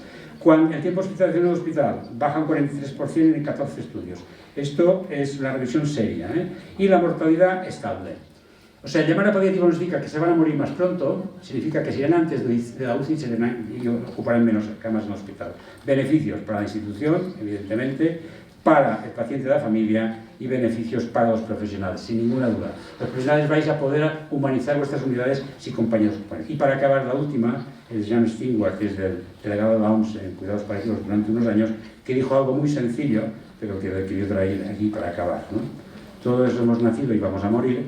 El tiempo de hospitalización en el hospital baja un 43% en 14 estudios. Esto es una revisión seria, ¿eh? Y la mortalidad estable. O sea, llamar a paliativo no significa que se van a morir más pronto, significa que si irán antes de la UCI y ocuparán menos camas en el hospital. Beneficios para la institución, evidentemente, para el paciente de la familia y beneficios para los profesionales, sin ninguna duda. Los profesionales vais a poder humanizar vuestras unidades si compañeros. Y para acabar, la última, es Jan Stewart, que es del delegado de la OMS en cuidados paliativos durante unos años, que dijo algo muy sencillo, pero que yo traí aquí para acabar, ¿no? Todos hemos nacido y vamos a morir,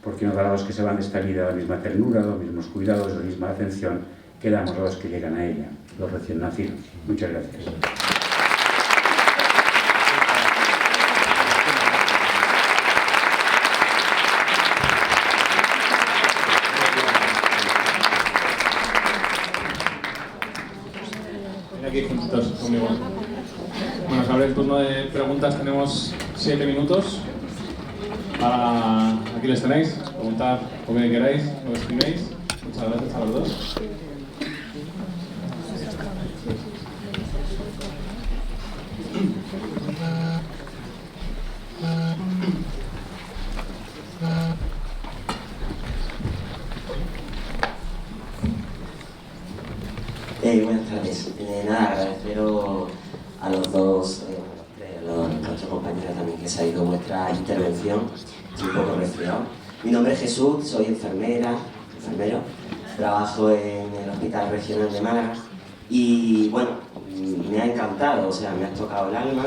porque nos dará a los que se van de esta vida la misma ternura, los mismos cuidados, la misma atención que damos a los que llegan a ella, los recién nacidos. Muchas gracias. Aquí juntitos conmigo. Bueno, sobre el turno de preguntas tenemos 7 minutos. Aquí les tenéis, preguntar lo que queráis, lo que escribéis. Muchas gracias a los dos. Buenas tardes. Nada, agradeceros a los dos, a nuestros compañeros también que se ha ido vuestra intervención. Estoy un poco resfriado. Mi nombre es Jesús, soy enfermero, trabajo en el Hospital Regional de Málaga y bueno, me ha encantado, o sea, me ha tocado el alma.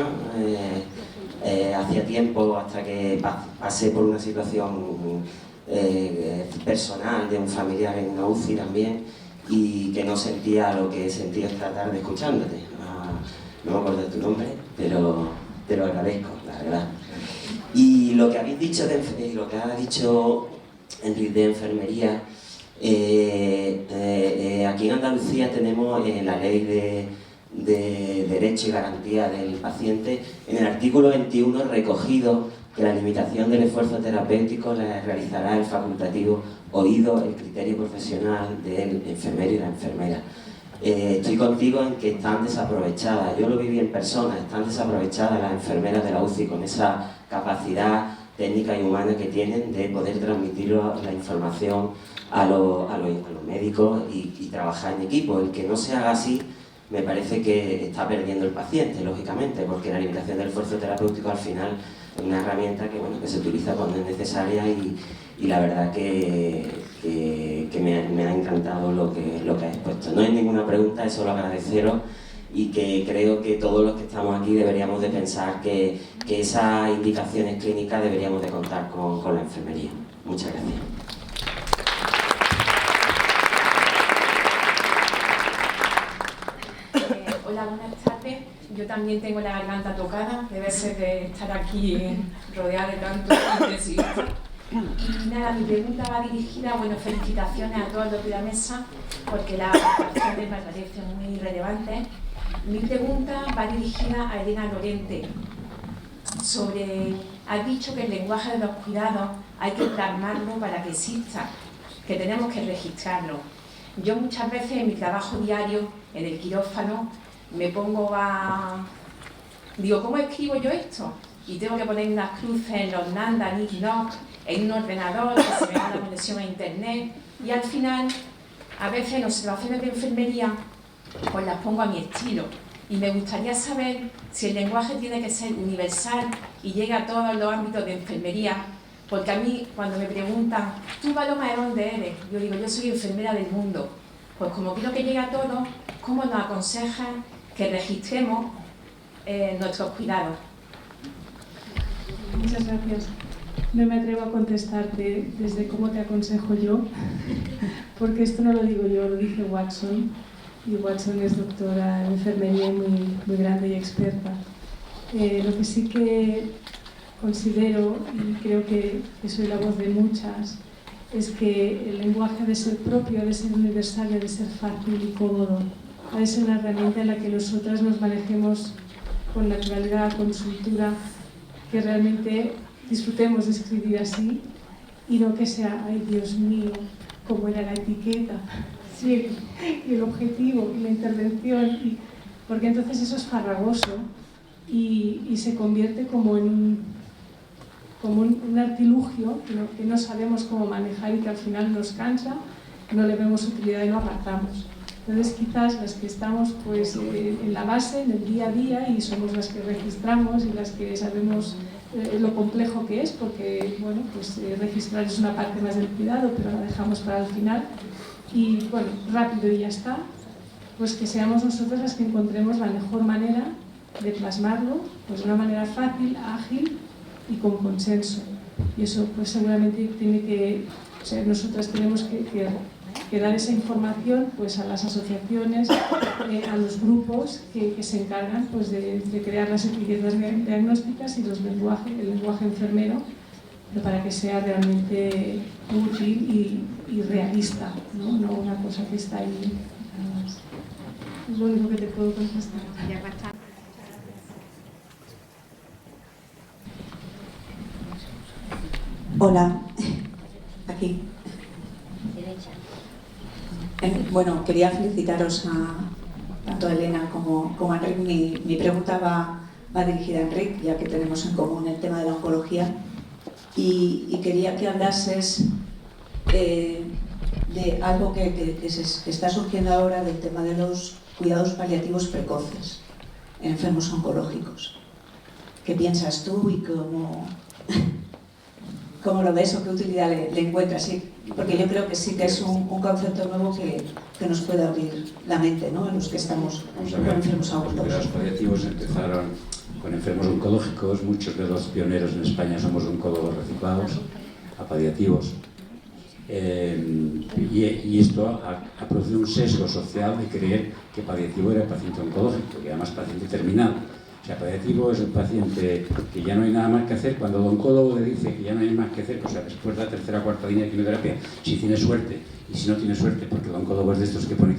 Hacía tiempo hasta que pasé por una situación personal de un familiar en una UCI también, y que no sentía lo que he sentido esta tarde escuchándote. No me acuerdo de tu nombre, pero te lo agradezco, la verdad. Y lo que habéis dicho, lo que ha dicho Enrique de enfermería, aquí en Andalucía tenemos la ley de derecho y garantía del paciente, en el artículo 21 recogido que la limitación del esfuerzo terapéutico la realizará el facultativo oído el criterio profesional del enfermero y la enfermera. Estoy contigo en que están desaprovechadas, yo lo viví en persona, están desaprovechadas las enfermeras de la UCI con esa capacidad técnica y humana que tienen de poder transmitir la información a los médicos y trabajar en equipo. El que no se haga así me parece que está perdiendo el paciente, lógicamente, porque la limitación del esfuerzo terapéutico al final es una herramienta que, bueno, que se utiliza cuando es necesaria y la verdad que me ha encantado lo que has expuesto. No hay ninguna pregunta, es solo agradeceros y que creo que todos los que estamos aquí deberíamos de pensar que esas indicaciones clínicas deberíamos de contar con la enfermería. Muchas gracias. Hola, buenas tardes. Yo también tengo la garganta tocada, debe ser de estar aquí rodeada de tantos intensivistas. Y nada, mi pregunta va dirigida, bueno, felicitaciones a todos los de la mesa, porque las actuaciones me parecen muy relevantes. Mi pregunta va dirigida a Elena Lorente, has dicho que el lenguaje de los cuidados hay que plasmarlo para que exista, que tenemos que registrarlo. Yo muchas veces en mi trabajo diario, en el quirófano, me pongo digo, ¿cómo escribo yo esto? Y tengo que poner unas cruces en los Nanda, Nick Knock, en un ordenador, que se me da la conexión a internet, y al final, a veces en observaciones de enfermería, pues las pongo a mi estilo. Y me gustaría saber si el lenguaje tiene que ser universal y llega a todos los ámbitos de enfermería, porque a mí, cuando me preguntan, ¿tú, Paloma, de dónde eres? Yo digo, yo soy enfermera del mundo. Pues como quiero que llegue a todos, ¿cómo nos aconsejan que registremos nuestros cuidados? Muchas gracias. No me atrevo a contestarte desde cómo te aconsejo yo, porque esto no lo digo yo, lo dice Watson, y Watson es doctora en enfermería muy grande y experta. Lo que sí que considero, y creo que soy la voz de muchas, es que el lenguaje ha de ser propio, ha de ser universal, ha de ser fácil y cómodo. Ha de ser una herramienta en la que nosotras nos manejemos con naturalidad, con soltura, que realmente disfrutemos de escribir así y no que sea, ay Dios mío, cómo era la etiqueta, sí, y el objetivo y la intervención, porque entonces eso es farragoso y se convierte como en un artilugio que no sabemos cómo manejar y que al final nos cansa, no le vemos utilidad y lo apartamos. Entonces quizás las que estamos pues, en la base, en el día a día, y somos las que registramos y las que sabemos lo complejo que es, porque bueno, pues, registrar es una parte más del cuidado, pero la dejamos para el final, y bueno, rápido y ya está, pues que seamos nosotros las que encontremos la mejor manera de plasmarlo, pues de una manera fácil, ágil y con consenso. Y eso pues seguramente tiene que, o sea, nosotras tenemos que dar esa información pues, a las asociaciones, a los grupos que se encargan pues, de crear las etiquetas diagnósticas y el lenguaje enfermero, pero para que sea realmente útil y realista, ¿no? No una cosa que está ahí. Nada más. Es lo único que te puedo contestar. Hola, aquí. Bueno, quería felicitaros tanto a Elena como a Enrique. Mi pregunta va dirigida a Enrique, ya que tenemos en común el tema de la oncología. Y quería que hablases de algo que está surgiendo ahora, del tema de los cuidados paliativos precoces en enfermos oncológicos. ¿Qué piensas tú y cómo lo ves o qué utilidad le encuentras? Sí, porque yo creo que sí que es un concepto nuevo que nos puede abrir la mente, ¿no? En los que estamos con enfermos oncológicos. Los cuidados paliativos empezaron con enfermos oncológicos, muchos de los pioneros en España somos oncólogos reciclados, a paliativos. Y esto ha producido un sesgo social de creer que paliativo era paciente oncológico, y además paciente terminal. O sea, paliativo es el paciente que ya no hay nada más que hacer. Cuando el oncólogo le dice que ya no hay más que hacer, o sea, después de la tercera o cuarta línea de quimioterapia, si tiene suerte, y si no tiene suerte, porque el oncólogo es de estos que pone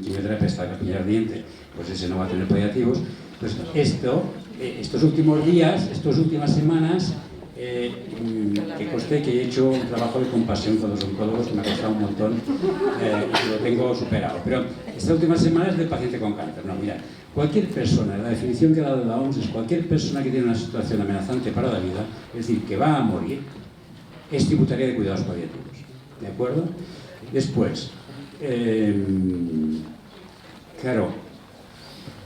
quimioterapia hasta la capilla ardiente, pues ese no va a tener paliativos. Pues estos últimos días, estas últimas semanas, que conste que he hecho un trabajo de compasión con los oncólogos que me ha costado un montón y lo tengo superado. Pero esta última semana es del paciente con cáncer. No, mira, cualquier persona, la definición que ha dado la OMS es cualquier persona que tiene una situación amenazante para la vida, es decir, que va a morir, es tributaria de cuidados paliativos. ¿De acuerdo? Después, claro,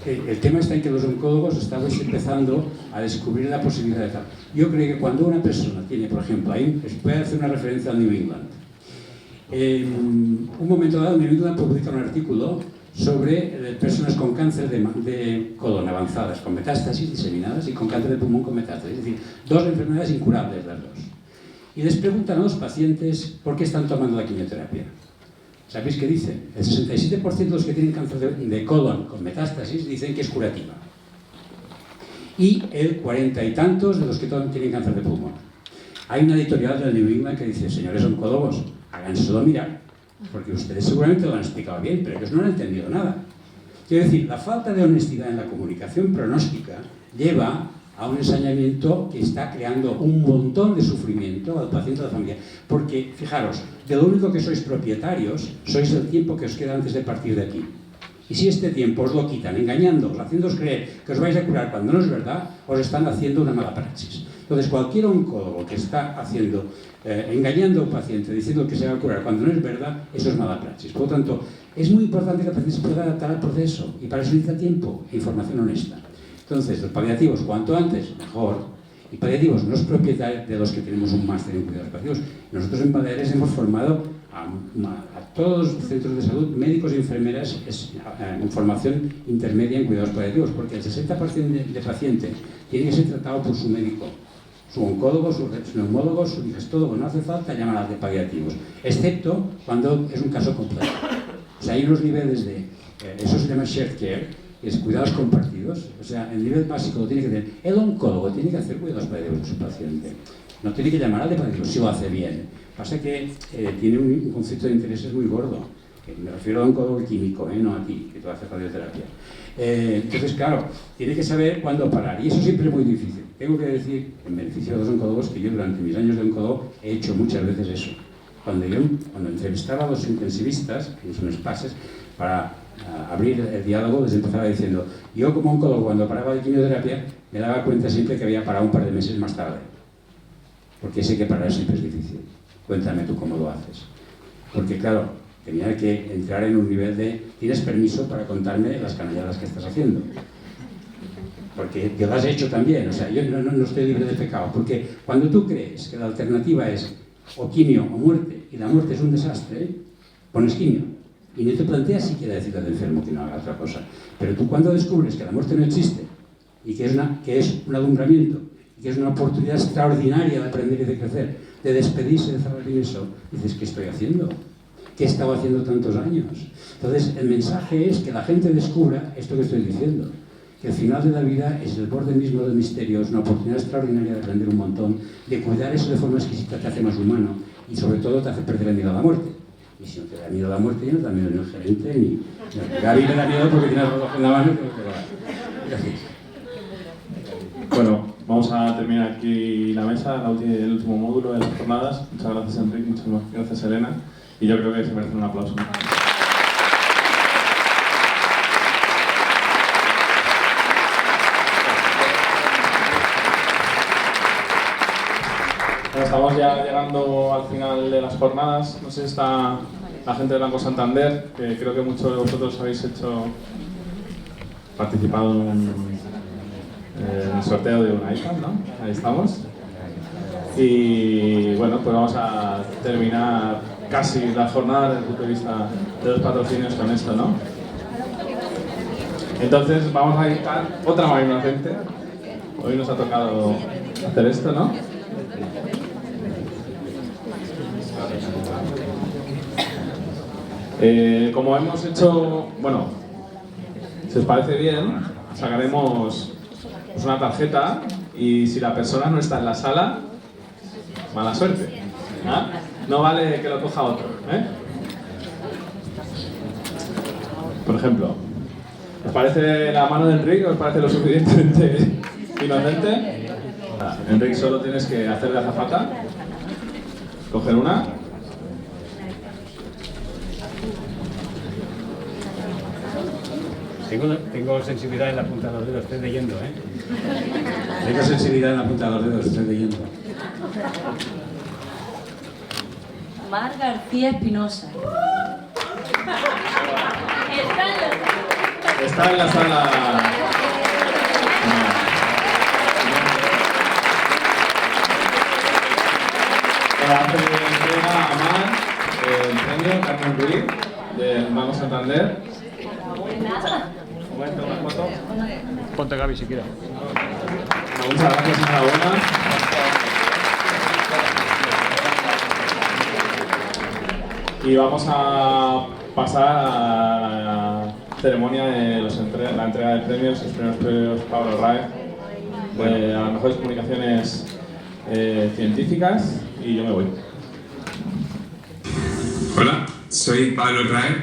el tema está en que los oncólogos estamos empezando a descubrir la posibilidad de tal. Yo creo que cuando una persona tiene, por ejemplo, ahí voy a hacer una referencia al New England. En un momento dado, New England publica un artículo sobre personas con cáncer de colon avanzadas, con metástasis diseminadas, y con cáncer de pulmón con metástasis. Es decir, dos enfermedades incurables las dos. Y les preguntan a los pacientes por qué están tomando la quimioterapia. ¿Sabéis qué dicen? El 67% de los que tienen cáncer de colon con metástasis dicen que es curativa. Y el 40 y tantos de los que tienen cáncer de pulmón. Hay una editorial del New England que dice, señores oncólogos, háganselo mirar, porque ustedes seguramente lo han explicado bien, pero ellos no han entendido nada. Quiero decir, la falta de honestidad en la comunicación pronóstica lleva a un ensañamiento que está creando un montón de sufrimiento al paciente y a la familia. Porque, fijaros, de lo único que sois propietarios, sois el tiempo que os queda antes de partir de aquí. Y si este tiempo os lo quitan engañándoos, haciéndoos creer que os vais a curar cuando no es verdad, os están haciendo una mala praxis. Entonces, cualquier oncólogo que está engañando a un paciente, diciendo que se va a curar cuando no es verdad, eso es mala praxis. Por lo tanto, es muy importante que el paciente se pueda adaptar al proceso, y para eso necesita tiempo e información honesta. Entonces, los paliativos, cuanto antes, mejor. Y paliativos no es propiedad de los que tenemos un máster en cuidados paliativos. Nosotros en Baleares hemos formado a todos los centros de salud, médicos y enfermeras, en formación intermedia en cuidados paliativos, porque el 60% de paciente tiene que ser tratado por su médico, su oncólogo, su neumólogo, su digestólogo. No hace falta llamar a de paliativos, excepto cuando es un caso complejo. O sea, hay unos niveles de, eso se llama shared care, es cuidados compartidos. O sea, el nivel básico lo tiene que tener el oncólogo, tiene que hacer cuidados paliativos de su paciente. No tiene que llamar al de paliativos si lo hace bien. Pasa que tiene un conflicto de intereses muy gordo. Me refiero al oncólogo químico, no a ti, que tú haces radioterapia. Entonces, claro, tiene que saber cuándo parar. Y eso siempre es muy difícil. Tengo que decir, en beneficio de los oncólogos, que yo durante mis años de oncólogo he hecho muchas veces eso. Cuando entrevistaba a los intensivistas, que son espases, para abrir el diálogo, les empezaba diciendo, yo como oncólogo cuando paraba de quimioterapia me daba cuenta siempre que había parado un par de meses más tarde, porque sé que parar siempre es difícil. Cuéntame tú cómo lo haces. Porque claro, tenía que entrar en un nivel de, ¿tienes permiso para contarme las canalladas que estás haciendo? Porque yo las he hecho también, o sea, yo no estoy libre de pecado, porque cuando tú crees que la alternativa es o quimio o muerte, y la muerte es un desastre, pones quimio. Y no te planteas siquiera decirle al enfermo que no haga otra cosa. Pero tú cuando descubres que la muerte no existe, y que es un alumbramiento, y que es una oportunidad extraordinaria de aprender y de crecer, de despedirse de saber eso, dices, ¿qué estoy haciendo? ¿Qué he estado haciendo tantos años? Entonces, el mensaje es que la gente descubra esto que estoy diciendo, que el final de la vida es el borde mismo del misterio, es una oportunidad extraordinaria de aprender un montón, de cuidar eso de forma exquisita, te hace más humano, y sobre todo te hace perder el miedo a la muerte. Y si no te da miedo a la muerte, ya no te da miedo ni el gerente, ni... Gaby le da miedo porque tiene el reloj en la mano y creo que va. Gracias. Bueno, vamos a terminar aquí la mesa, el último módulo de las jornadas. Muchas gracias, Enrique, muchas gracias, Elena. Y yo creo que se merece un aplauso. Estamos ya llegando al final de las jornadas. No sé si está la gente de Banco Santander, que creo que muchos de vosotros habéis participado en el sorteo de un iPad, ¿no? Ahí estamos. Y bueno, pues vamos a terminar casi la jornada desde el punto de vista de los patrocinios con esto, ¿no? Entonces vamos a editar otra Magna Gente. Hoy nos ha tocado hacer esto, ¿no? Como hemos hecho, bueno, si os parece bien, sacaremos pues, una tarjeta y si la persona no está en la sala, mala suerte. ¿Ah? No vale que lo coja otro. Por ejemplo, ¿os parece la mano de Enrique? ¿Os parece lo suficientemente inocente? Enrique, solo tienes que hacer de azafata, coger una. Tengo sensibilidad en la punta de los dedos, estoy leyendo, ¿eh? Tengo sensibilidad en la punta de los dedos, estoy leyendo. Mar García Espinosa. Está en la sala. Hace entrega a Mar el premio Carmen Ruiz del Banco Santander. Un momento, una foto. Ponte Gaby si quieres. Muchas gracias, enhorabuena. Y vamos a pasar a la ceremonia de la entrega de premios, los primeros premios Pablo Raez, a las mejores comunicaciones científicas, y yo me voy. Hola, soy Pablo Raez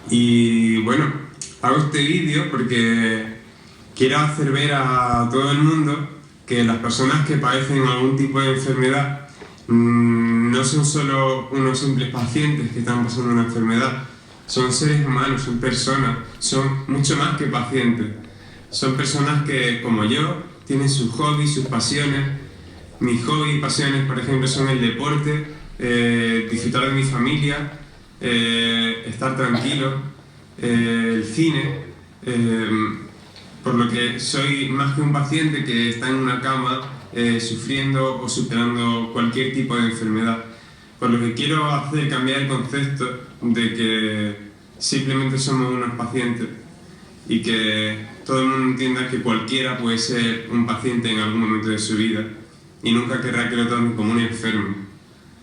y bueno, hago este vídeo porque quiero hacer ver a todo el mundo que las personas que padecen algún tipo de enfermedad no son solo unos simples pacientes que están pasando una enfermedad, son seres humanos, son personas, son mucho más que pacientes. Son personas que, como yo, tienen sus hobbies, sus pasiones. Mis hobbies y pasiones, por ejemplo, son el deporte, disfrutar de mi familia, estar tranquilo, el cine, por lo que soy más que un paciente que está en una cama sufriendo o superando cualquier tipo de enfermedad. Por lo que quiero hacer cambiar el concepto de que simplemente somos unos pacientes y que todo el mundo entienda que cualquiera puede ser un paciente en algún momento de su vida y nunca querrá que lo tomen como un enfermo.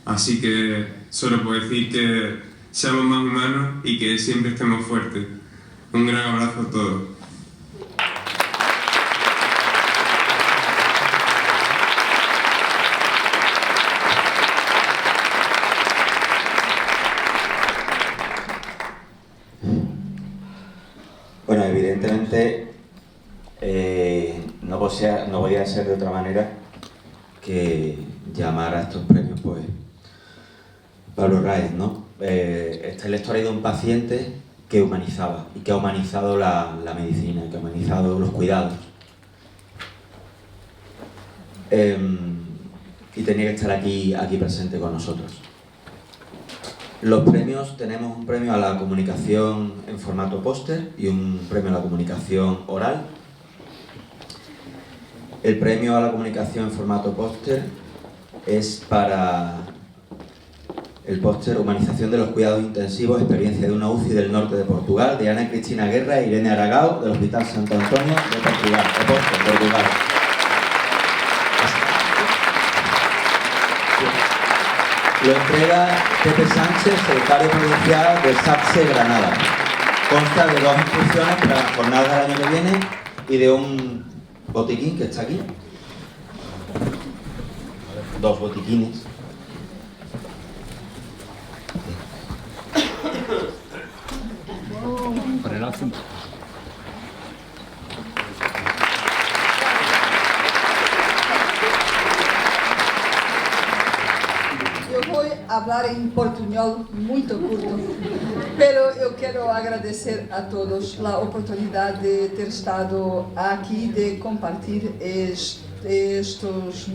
Así que solo puedo decir que seamos más humanos y que siempre estemos fuertes. Un gran abrazo a todos. Bueno, evidentemente no podía ser de otra manera que llamar a estos premios pues Pablo Raez, ¿no? Esta es la historia de un paciente que humanizaba y que ha humanizado la medicina, que ha humanizado los cuidados. Y tenía que estar aquí presente con nosotros. Los premios, tenemos un premio a la comunicación en formato póster y un premio a la comunicación oral. El premio a la comunicación en formato póster es para el póster Humanización de los cuidados intensivos, experiencia de una UCI del norte de Portugal, de Ana Cristina Guerra e Irene Aragao, del Hospital Santo Antonio de Portugal, Portugal. Lo entrega Pepe Sánchez, secretario provincial del SAPSE Granada. Consta de 2 inscripciones para la jornada del año que viene y de un botiquín que está aquí. 2 botiquines. Por el asunto. Eu vou falar em portunhol muito curto, pero eu quero agradecer a todos a oportunidade de ter estado aqui, de compartilhar estes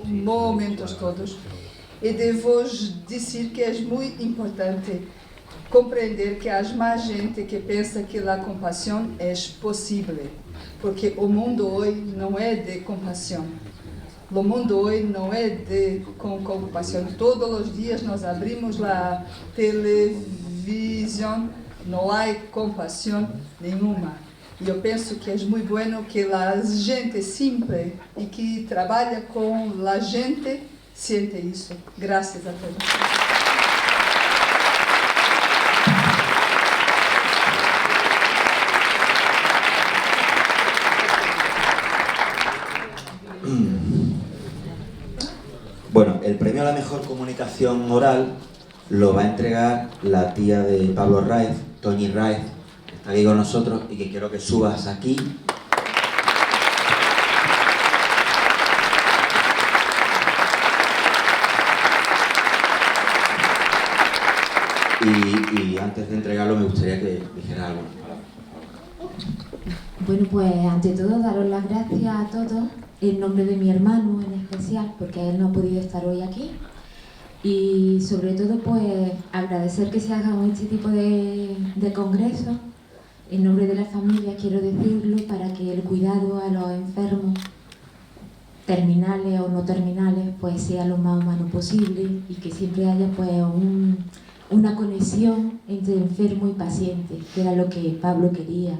momentos todos e de vos dizer que é muito importante compreender que há mais gente que pensa que a compaixão é possível, porque o mundo hoje não é de compaixão. O mundo hoje não é com compaixão. Todos os dias nós abrimos a televisão, não há compaixão nenhuma. E eu penso que é muito bom que a gente simples e que trabalha com a gente sente isso. Graças a todos. premio a la mejor comunicación oral lo va a entregar la tía de Pablo Raez, Toñi Raez, que está aquí con nosotros y que quiero que subas aquí. Y antes de entregarlo me gustaría que dijera algo. Bueno, pues ante todo daros las gracias a todos en nombre de mi hermano en especial, porque él no ha podido estar hoy aquí. Y sobre todo pues agradecer que se hagan este tipo de congresos. En nombre de la familia quiero decirlo, para que el cuidado a los enfermos terminales o no terminales pues sea lo más humano posible y que siempre haya pues una conexión entre enfermo y paciente, que era lo que Pablo quería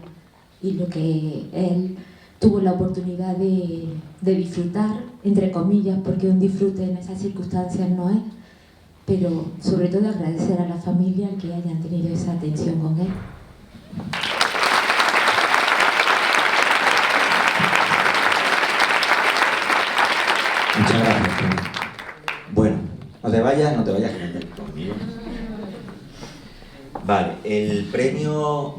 y lo que él tuvo la oportunidad de disfrutar, entre comillas, porque un disfrute en esas circunstancias no es, pero sobre todo agradecer a la familia que hayan tenido esa atención con él. Muchas gracias. Bueno, no te vayas a meter conmigo. Vale, el premio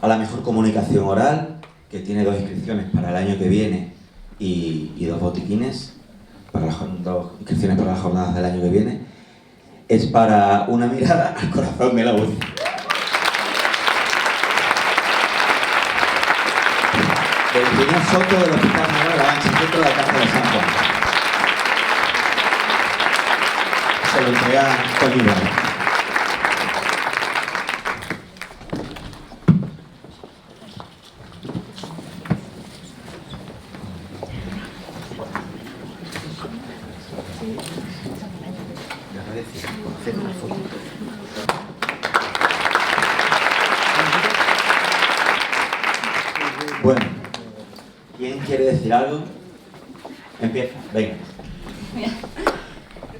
a la mejor comunicación oral, que tiene 2 inscripciones para el año que viene y 2 botiquines, para las 2 inscripciones para las jornadas del año que viene, es para Una mirada al corazón de la UCI. Del señor Soto del Hospital Mayor de la Mancha, centro de la Cárcel de San Juan. Se lo entrega conmigo. Bueno, ¿quién quiere decir algo? Empieza, venga.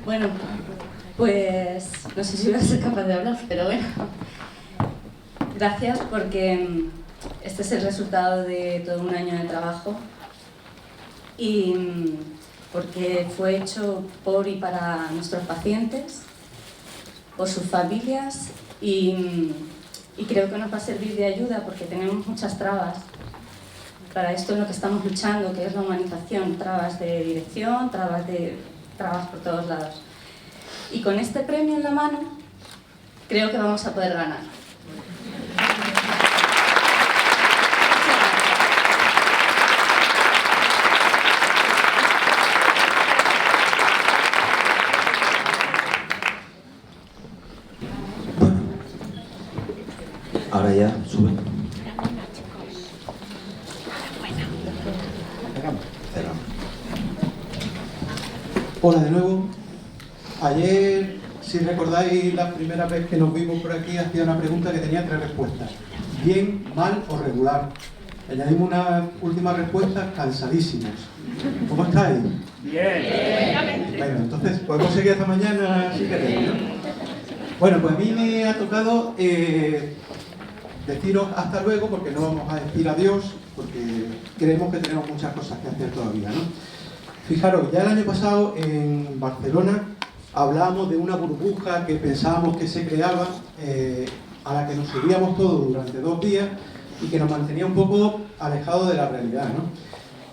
Bueno, pues no sé si voy a ser capaz de hablar, pero bueno. Gracias porque este es el resultado de todo un año de trabajo y porque fue hecho por y para nuestros pacientes, por sus familias y creo que nos va a servir de ayuda porque tenemos muchas trabas para esto en lo que estamos luchando, que es la humanización, trabas de dirección, trabas por todos lados. Y con este premio en la mano, creo que vamos a poder ganar. Ahora ya, sube. Hola de nuevo. Ayer, si recordáis la primera vez que nos vimos por aquí, hacía una pregunta que tenía 3 respuestas. Bien, mal o regular. Añadimos una última respuesta, cansadísimos. ¿Cómo estáis? Bien. Bueno, entonces podemos seguir hasta mañana si queréis, ¿no? Bueno, pues a mí me ha tocado deciros hasta luego, porque no vamos a decir adiós, porque creemos que tenemos muchas cosas que hacer todavía, ¿no? Fijaros, ya el año pasado en Barcelona hablábamos de una burbuja que pensábamos que se creaba, a la que nos subíamos todos durante 2 días y que nos mantenía un poco alejados de la realidad, ¿no?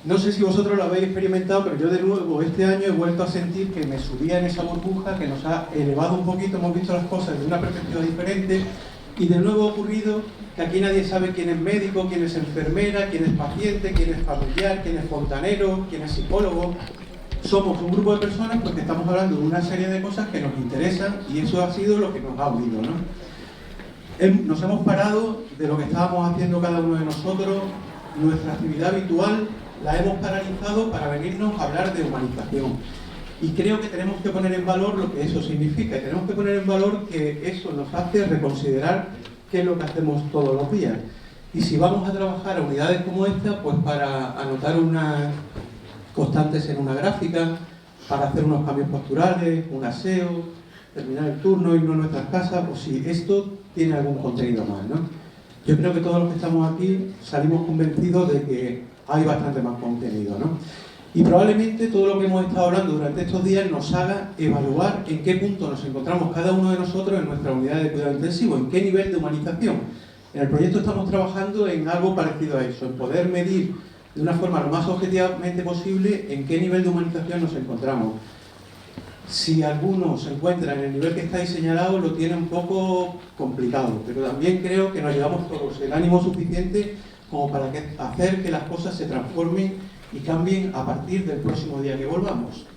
No sé si vosotros lo habéis experimentado, pero yo de nuevo este año he vuelto a sentir que me subía en esa burbuja, que nos ha elevado un poquito, hemos visto las cosas de una perspectiva diferente y de nuevo ha ocurrido que aquí nadie sabe quién es médico, quién es enfermera, quién es paciente, quién es familiar, quién es fontanero, quién es psicólogo. Somos un grupo de personas porque estamos hablando de una serie de cosas que nos interesan y eso ha sido lo que nos ha unido, ¿no? Nos hemos parado de lo que estábamos haciendo cada uno de nosotros, nuestra actividad habitual la hemos paralizado para venirnos a hablar de humanización. Y creo que tenemos que poner en valor lo que eso significa. Y tenemos que poner en valor que eso nos hace reconsiderar qué es lo que hacemos todos los días. Y si vamos a trabajar a unidades como esta, pues para anotar unas constantes en una gráfica, para hacer unos cambios posturales, un aseo, terminar el turno, irnos a nuestras casas, pues si esto tiene algún contenido más, ¿no? Yo creo que todos los que estamos aquí salimos convencidos de que hay bastante más contenido, ¿no? Y probablemente todo lo que hemos estado hablando durante estos días nos haga evaluar en qué punto nos encontramos cada uno de nosotros en nuestra unidad de cuidado intensivo, en qué nivel de humanización. En el proyecto estamos trabajando en algo parecido a eso, en poder medir de una forma lo más objetivamente posible en qué nivel de humanización nos encontramos. Si alguno se encuentra en el nivel que estáis señalados, lo tiene un poco complicado, pero también creo que nos llevamos todos el ánimo suficiente como para hacer que las cosas se transformen y cambien a partir del próximo día que volvamos.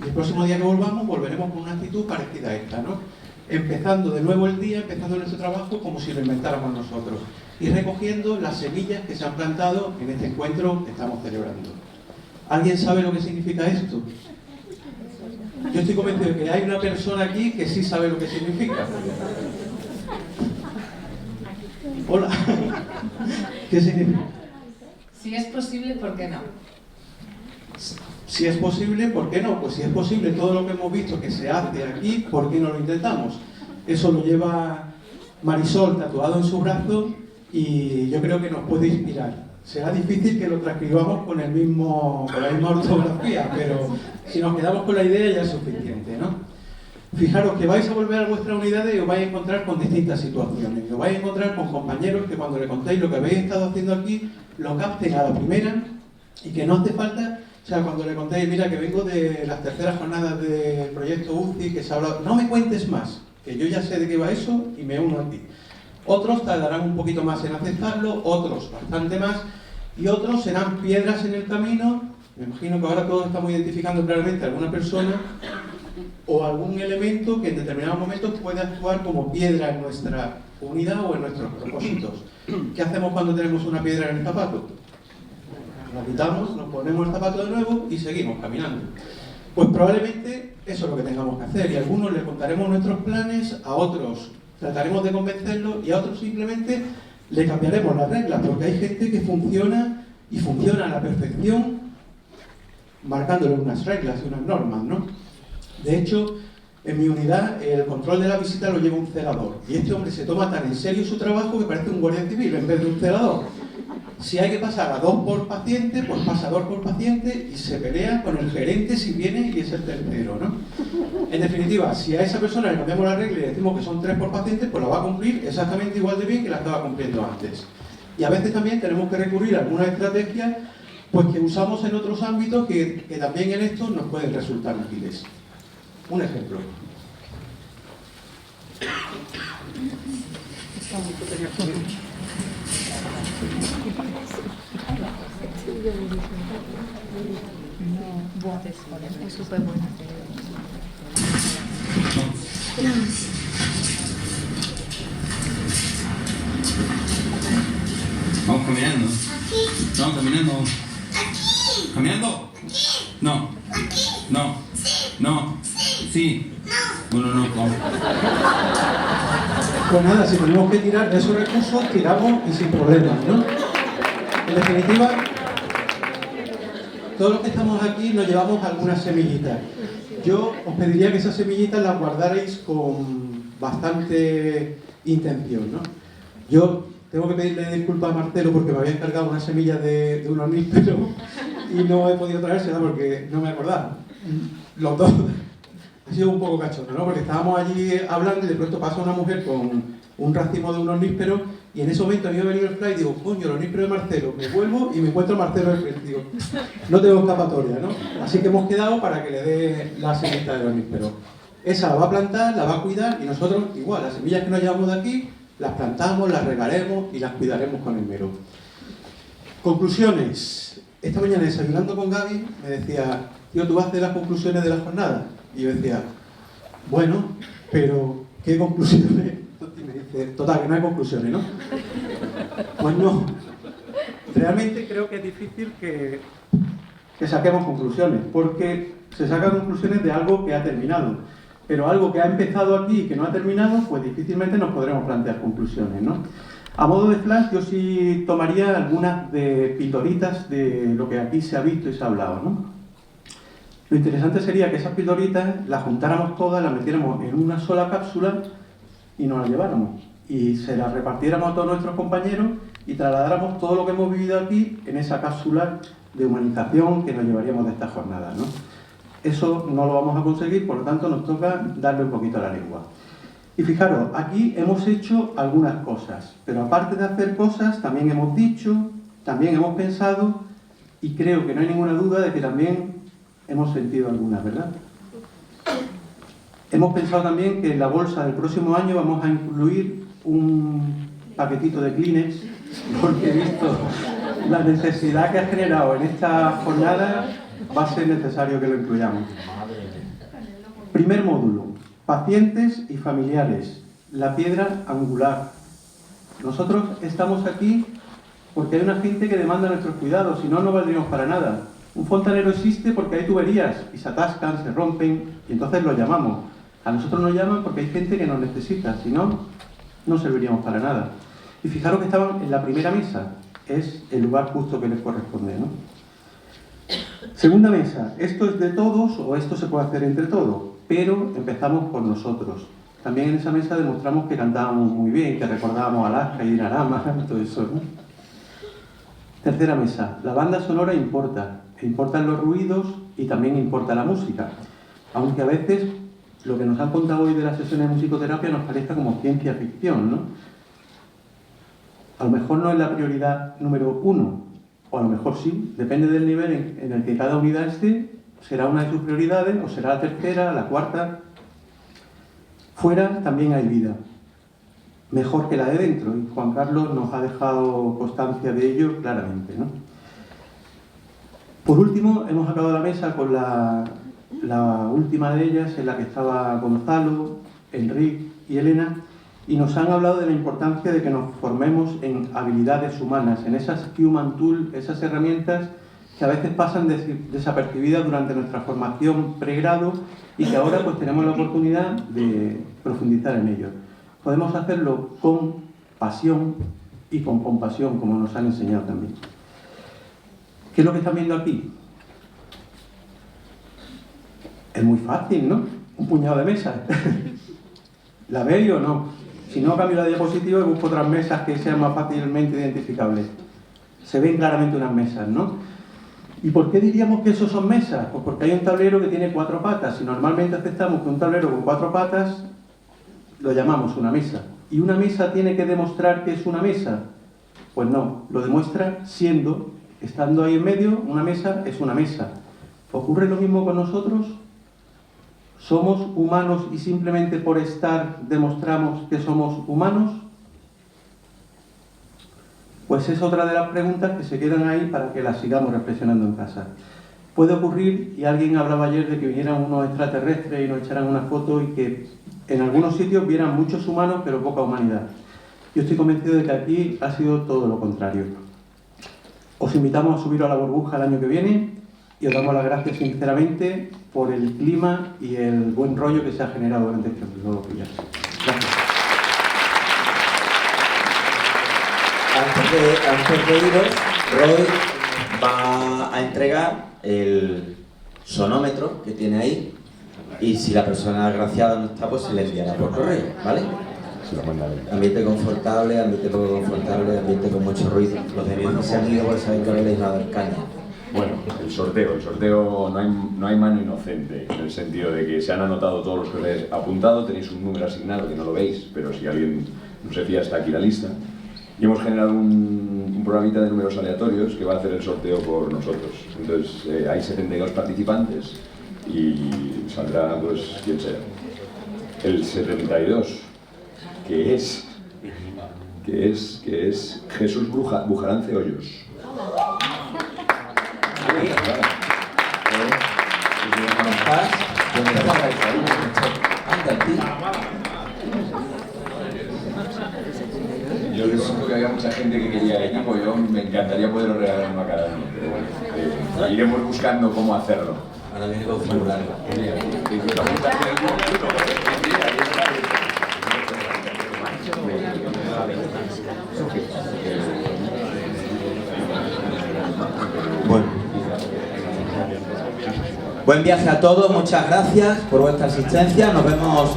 Y el próximo día que volvamos volveremos con una actitud parecida a esta, ¿no? Empezando de nuevo el día, empezando nuestro trabajo como si lo inventáramos nosotros y recogiendo las semillas que se han plantado en este encuentro que estamos celebrando. ¿Alguien sabe lo que significa esto? Yo estoy convencido de que hay una persona aquí que sí sabe lo que significa. Hola. ¿Qué significa? Si es posible, ¿por qué no? Si es posible, ¿por qué no? Pues si es posible todo lo que hemos visto que se hace aquí, ¿por qué no lo intentamos? Eso lo lleva Marisol tatuado en su brazo y yo creo que nos puede inspirar. Será difícil que lo transcribamos con la misma ortografía, pero si nos quedamos con la idea ya es suficiente, ¿no? Fijaros que vais a volver a vuestra unidad y os vais a encontrar con distintas situaciones. Y os vais a encontrar con compañeros que cuando le contéis lo que habéis estado haciendo aquí, lo capten a la primera y que no hace falta, o sea, cuando le contéis, mira que vengo de las terceras jornadas del proyecto UCI, que se ha hablado, no me cuentes más, que yo ya sé de qué va eso y me uno a ti. Otros tardarán un poquito más en aceptarlo, otros bastante más, y otros serán piedras en el camino. Me imagino que ahora todos estamos identificando claramente a alguna persona o algún elemento que en determinados momentos puede actuar como piedra en nuestra unidad o en nuestros propósitos. ¿Qué hacemos cuando tenemos una piedra en el zapato? Nos quitamos, nos ponemos el zapato de nuevo y seguimos caminando. Pues probablemente eso es lo que tengamos que hacer, y a algunos les contaremos nuestros planes, a otros trataremos de convencerlos y a otros simplemente le cambiaremos las reglas, porque hay gente que funciona y funciona a la perfección marcándole unas reglas y unas normas, ¿no? De hecho, en mi unidad el control de la visita lo lleva un celador y este hombre se toma tan en serio su trabajo que parece un guardia civil en vez de un celador. Si hay que pasar a 2 por paciente, pues pasa 2 por paciente y se pelea con el gerente si viene y es el tercero, ¿no? En definitiva, si a esa persona le cambiamos la regla y le decimos que son 3 por paciente, pues la va a cumplir exactamente igual de bien que la estaba cumpliendo antes. Y a veces también tenemos que recurrir a alguna estrategia pues que usamos en otros ámbitos que también en esto nos pueden resultar útiles. Un ejemplo. Es súper buena. Vamos caminando. Vamos caminando. ¿Caminando? No. No. No. Sí. Bueno, no, vamos. Pues nada, si tenemos que tirar de esos recursos, tiramos y sin problemas, ¿no? En definitiva, todos los que estamos aquí nos llevamos algunas semillitas. Yo os pediría que esas semillitas las guardarais con bastante intención, ¿no? Yo tengo que pedirle disculpas a Marcelo porque me había encargado una semilla de un orníspero y no he podido traérsela porque no me acordaba. Los dos. Ha sido un poco cachondo, ¿no? Porque estábamos allí hablando y de pronto pasa una mujer con un racimo de un orníspero y en ese momento a mí me ha venido el fly y digo, coño, el orníspero de Marcelo. Me vuelvo y me encuentro a Marcelo de frente. Digo, no tengo escapatoria, ¿no? Así que hemos quedado para que le dé la semilla del orníspero. Esa la va a plantar, la va a cuidar y nosotros igual, las semillas que nos llevamos de aquí, las plantamos, las regaremos y las cuidaremos con el mero. Conclusiones. Esta mañana desayunando con Gaby me decía, tío, ¿tú vas a hacer las conclusiones de la jornada? Y yo decía, bueno, pero ¿qué conclusiones? Y me dice, total, que no hay conclusiones, ¿no? Pues no. Realmente creo que es difícil que saquemos conclusiones, porque se sacan conclusiones de algo que ha terminado. Pero algo que ha empezado aquí y que no ha terminado, pues difícilmente nos podremos plantear conclusiones, ¿no? A modo de flash, yo sí tomaría algunas de pitoritas de lo que aquí se ha visto y se ha hablado, ¿no? Lo interesante sería que esas pildoritas las juntáramos todas, las metiéramos en una sola cápsula y nos las lleváramos. Y se las repartiéramos a todos nuestros compañeros y trasladáramos todo lo que hemos vivido aquí en esa cápsula de humanización que nos llevaríamos de esta jornada, ¿no? Eso no lo vamos a conseguir, por lo tanto nos toca darle un poquito a la lengua. Y fijaros, aquí hemos hecho algunas cosas, pero aparte de hacer cosas, también hemos dicho, también hemos pensado, y creo que no hay ninguna duda de que también hemos sentido algunas, ¿verdad? Hemos pensado también que en la bolsa del próximo año vamos a incluir un paquetito de Kleenex, porque he visto la necesidad que ha generado en esta jornada, va a ser necesario que lo incluyamos. Primer módulo, pacientes y familiares, la piedra angular. Nosotros estamos aquí porque hay una gente que demanda nuestros cuidados, si no, no valdríamos para nada. Un fontanero existe porque hay tuberías y se atascan, se rompen, y entonces lo llamamos. A nosotros nos llaman porque hay gente que nos necesita, si no, no serviríamos para nada. Y fijaros que estaban en la primera mesa, es el lugar justo que les corresponde, ¿no? Segunda mesa, esto es de todos o esto se puede hacer entre todos, pero empezamos por nosotros. También en esa mesa demostramos que cantábamos muy bien, que recordábamos a Alaska y Dinarama, todo eso, ¿no? Tercera mesa, la banda sonora importa, importan los ruidos y también importa la música, aunque a veces lo que nos han contado hoy de las sesiones de musicoterapia nos parezca como ciencia ficción, ¿no? A lo mejor no es la prioridad número 1, o a lo mejor sí, depende del nivel en el que cada unidad esté, será una de sus prioridades, o será la tercera, la cuarta. Fuera también hay vida, mejor que la de dentro, y Juan Carlos nos ha dejado constancia de ello claramente, ¿no? Por último, hemos acabado la mesa con la última de ellas, en la que estaba Gonzalo, Enrique y Elena, y nos han hablado de la importancia de que nos formemos en habilidades humanas, en esas Human Tools, esas herramientas que a veces pasan desapercibidas durante nuestra formación pregrado y que ahora pues tenemos la oportunidad de profundizar en ello. Podemos hacerlo con pasión y con compasión, como nos han enseñado también. ¿Qué es lo que están viendo aquí? Es muy fácil, ¿no? Un puñado de mesas. ¿La veis o no? Si no, cambio la diapositiva y busco otras mesas que sean más fácilmente identificables. Se ven claramente unas mesas, ¿no? ¿Y por qué diríamos que eso son mesas? Pues porque hay un tablero que tiene 4 patas. Si normalmente aceptamos que un tablero con 4 patas lo llamamos una mesa. ¿Y una mesa tiene que demostrar que es una mesa? Pues no, lo demuestra estando ahí en medio, una mesa es una mesa. ¿Ocurre lo mismo con nosotros? ¿Somos humanos y simplemente por estar demostramos que somos humanos? Pues es otra de las preguntas que se quedan ahí para que las sigamos reflexionando en casa. Puede ocurrir, y alguien hablaba ayer de que vinieran unos extraterrestres y nos echaran una foto y que en algunos sitios vieran muchos humanos pero poca humanidad. Yo estoy convencido de que aquí ha sido todo lo contrario. Os invitamos a subir a la burbuja el año que viene y os damos las gracias sinceramente por el clima y el buen rollo que se ha generado durante estos 2 días. Gracias. Antes de iros, Roy va a entregar el sonómetro que tiene ahí y si la persona agraciada no está, pues se le enviará por correo, ¿vale? Ambiente confortable, ambiente poco confortable, ambiente con mucho ruido. Los demás no se han ido porque saben que no les va a dar caña. Bueno, el sorteo no hay mano inocente, en el sentido de que se han anotado todos los que os he apuntado, tenéis un número asignado que no lo veis, pero si alguien no se fía está aquí la lista. Y hemos generado un programita de números aleatorios que va a hacer el sorteo por nosotros. Entonces hay 72 participantes y saldrá pues quien sea. El 72, que es Jesús Bujarance Hoyos. Yo reconozco que había mucha gente que quería el equipo, yo me encantaría poder regalar uno a cada uno, pero bueno, iremos buscando cómo hacerlo. Ahora viene con formulario. Bueno. Buen viaje a todos, muchas gracias por vuestra asistencia. Nos vemos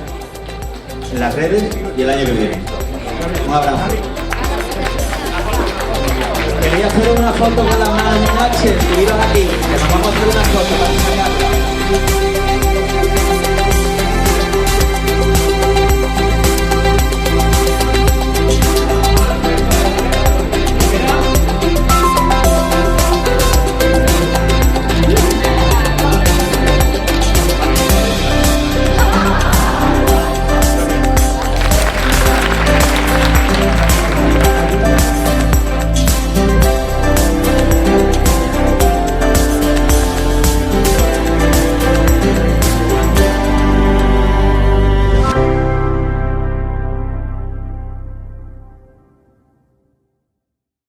en las redes y el año que viene. Un abrazo. Quería hacer una foto con las manos en H. subiros aquí, que nos vamos a hacer una foto para sacarla.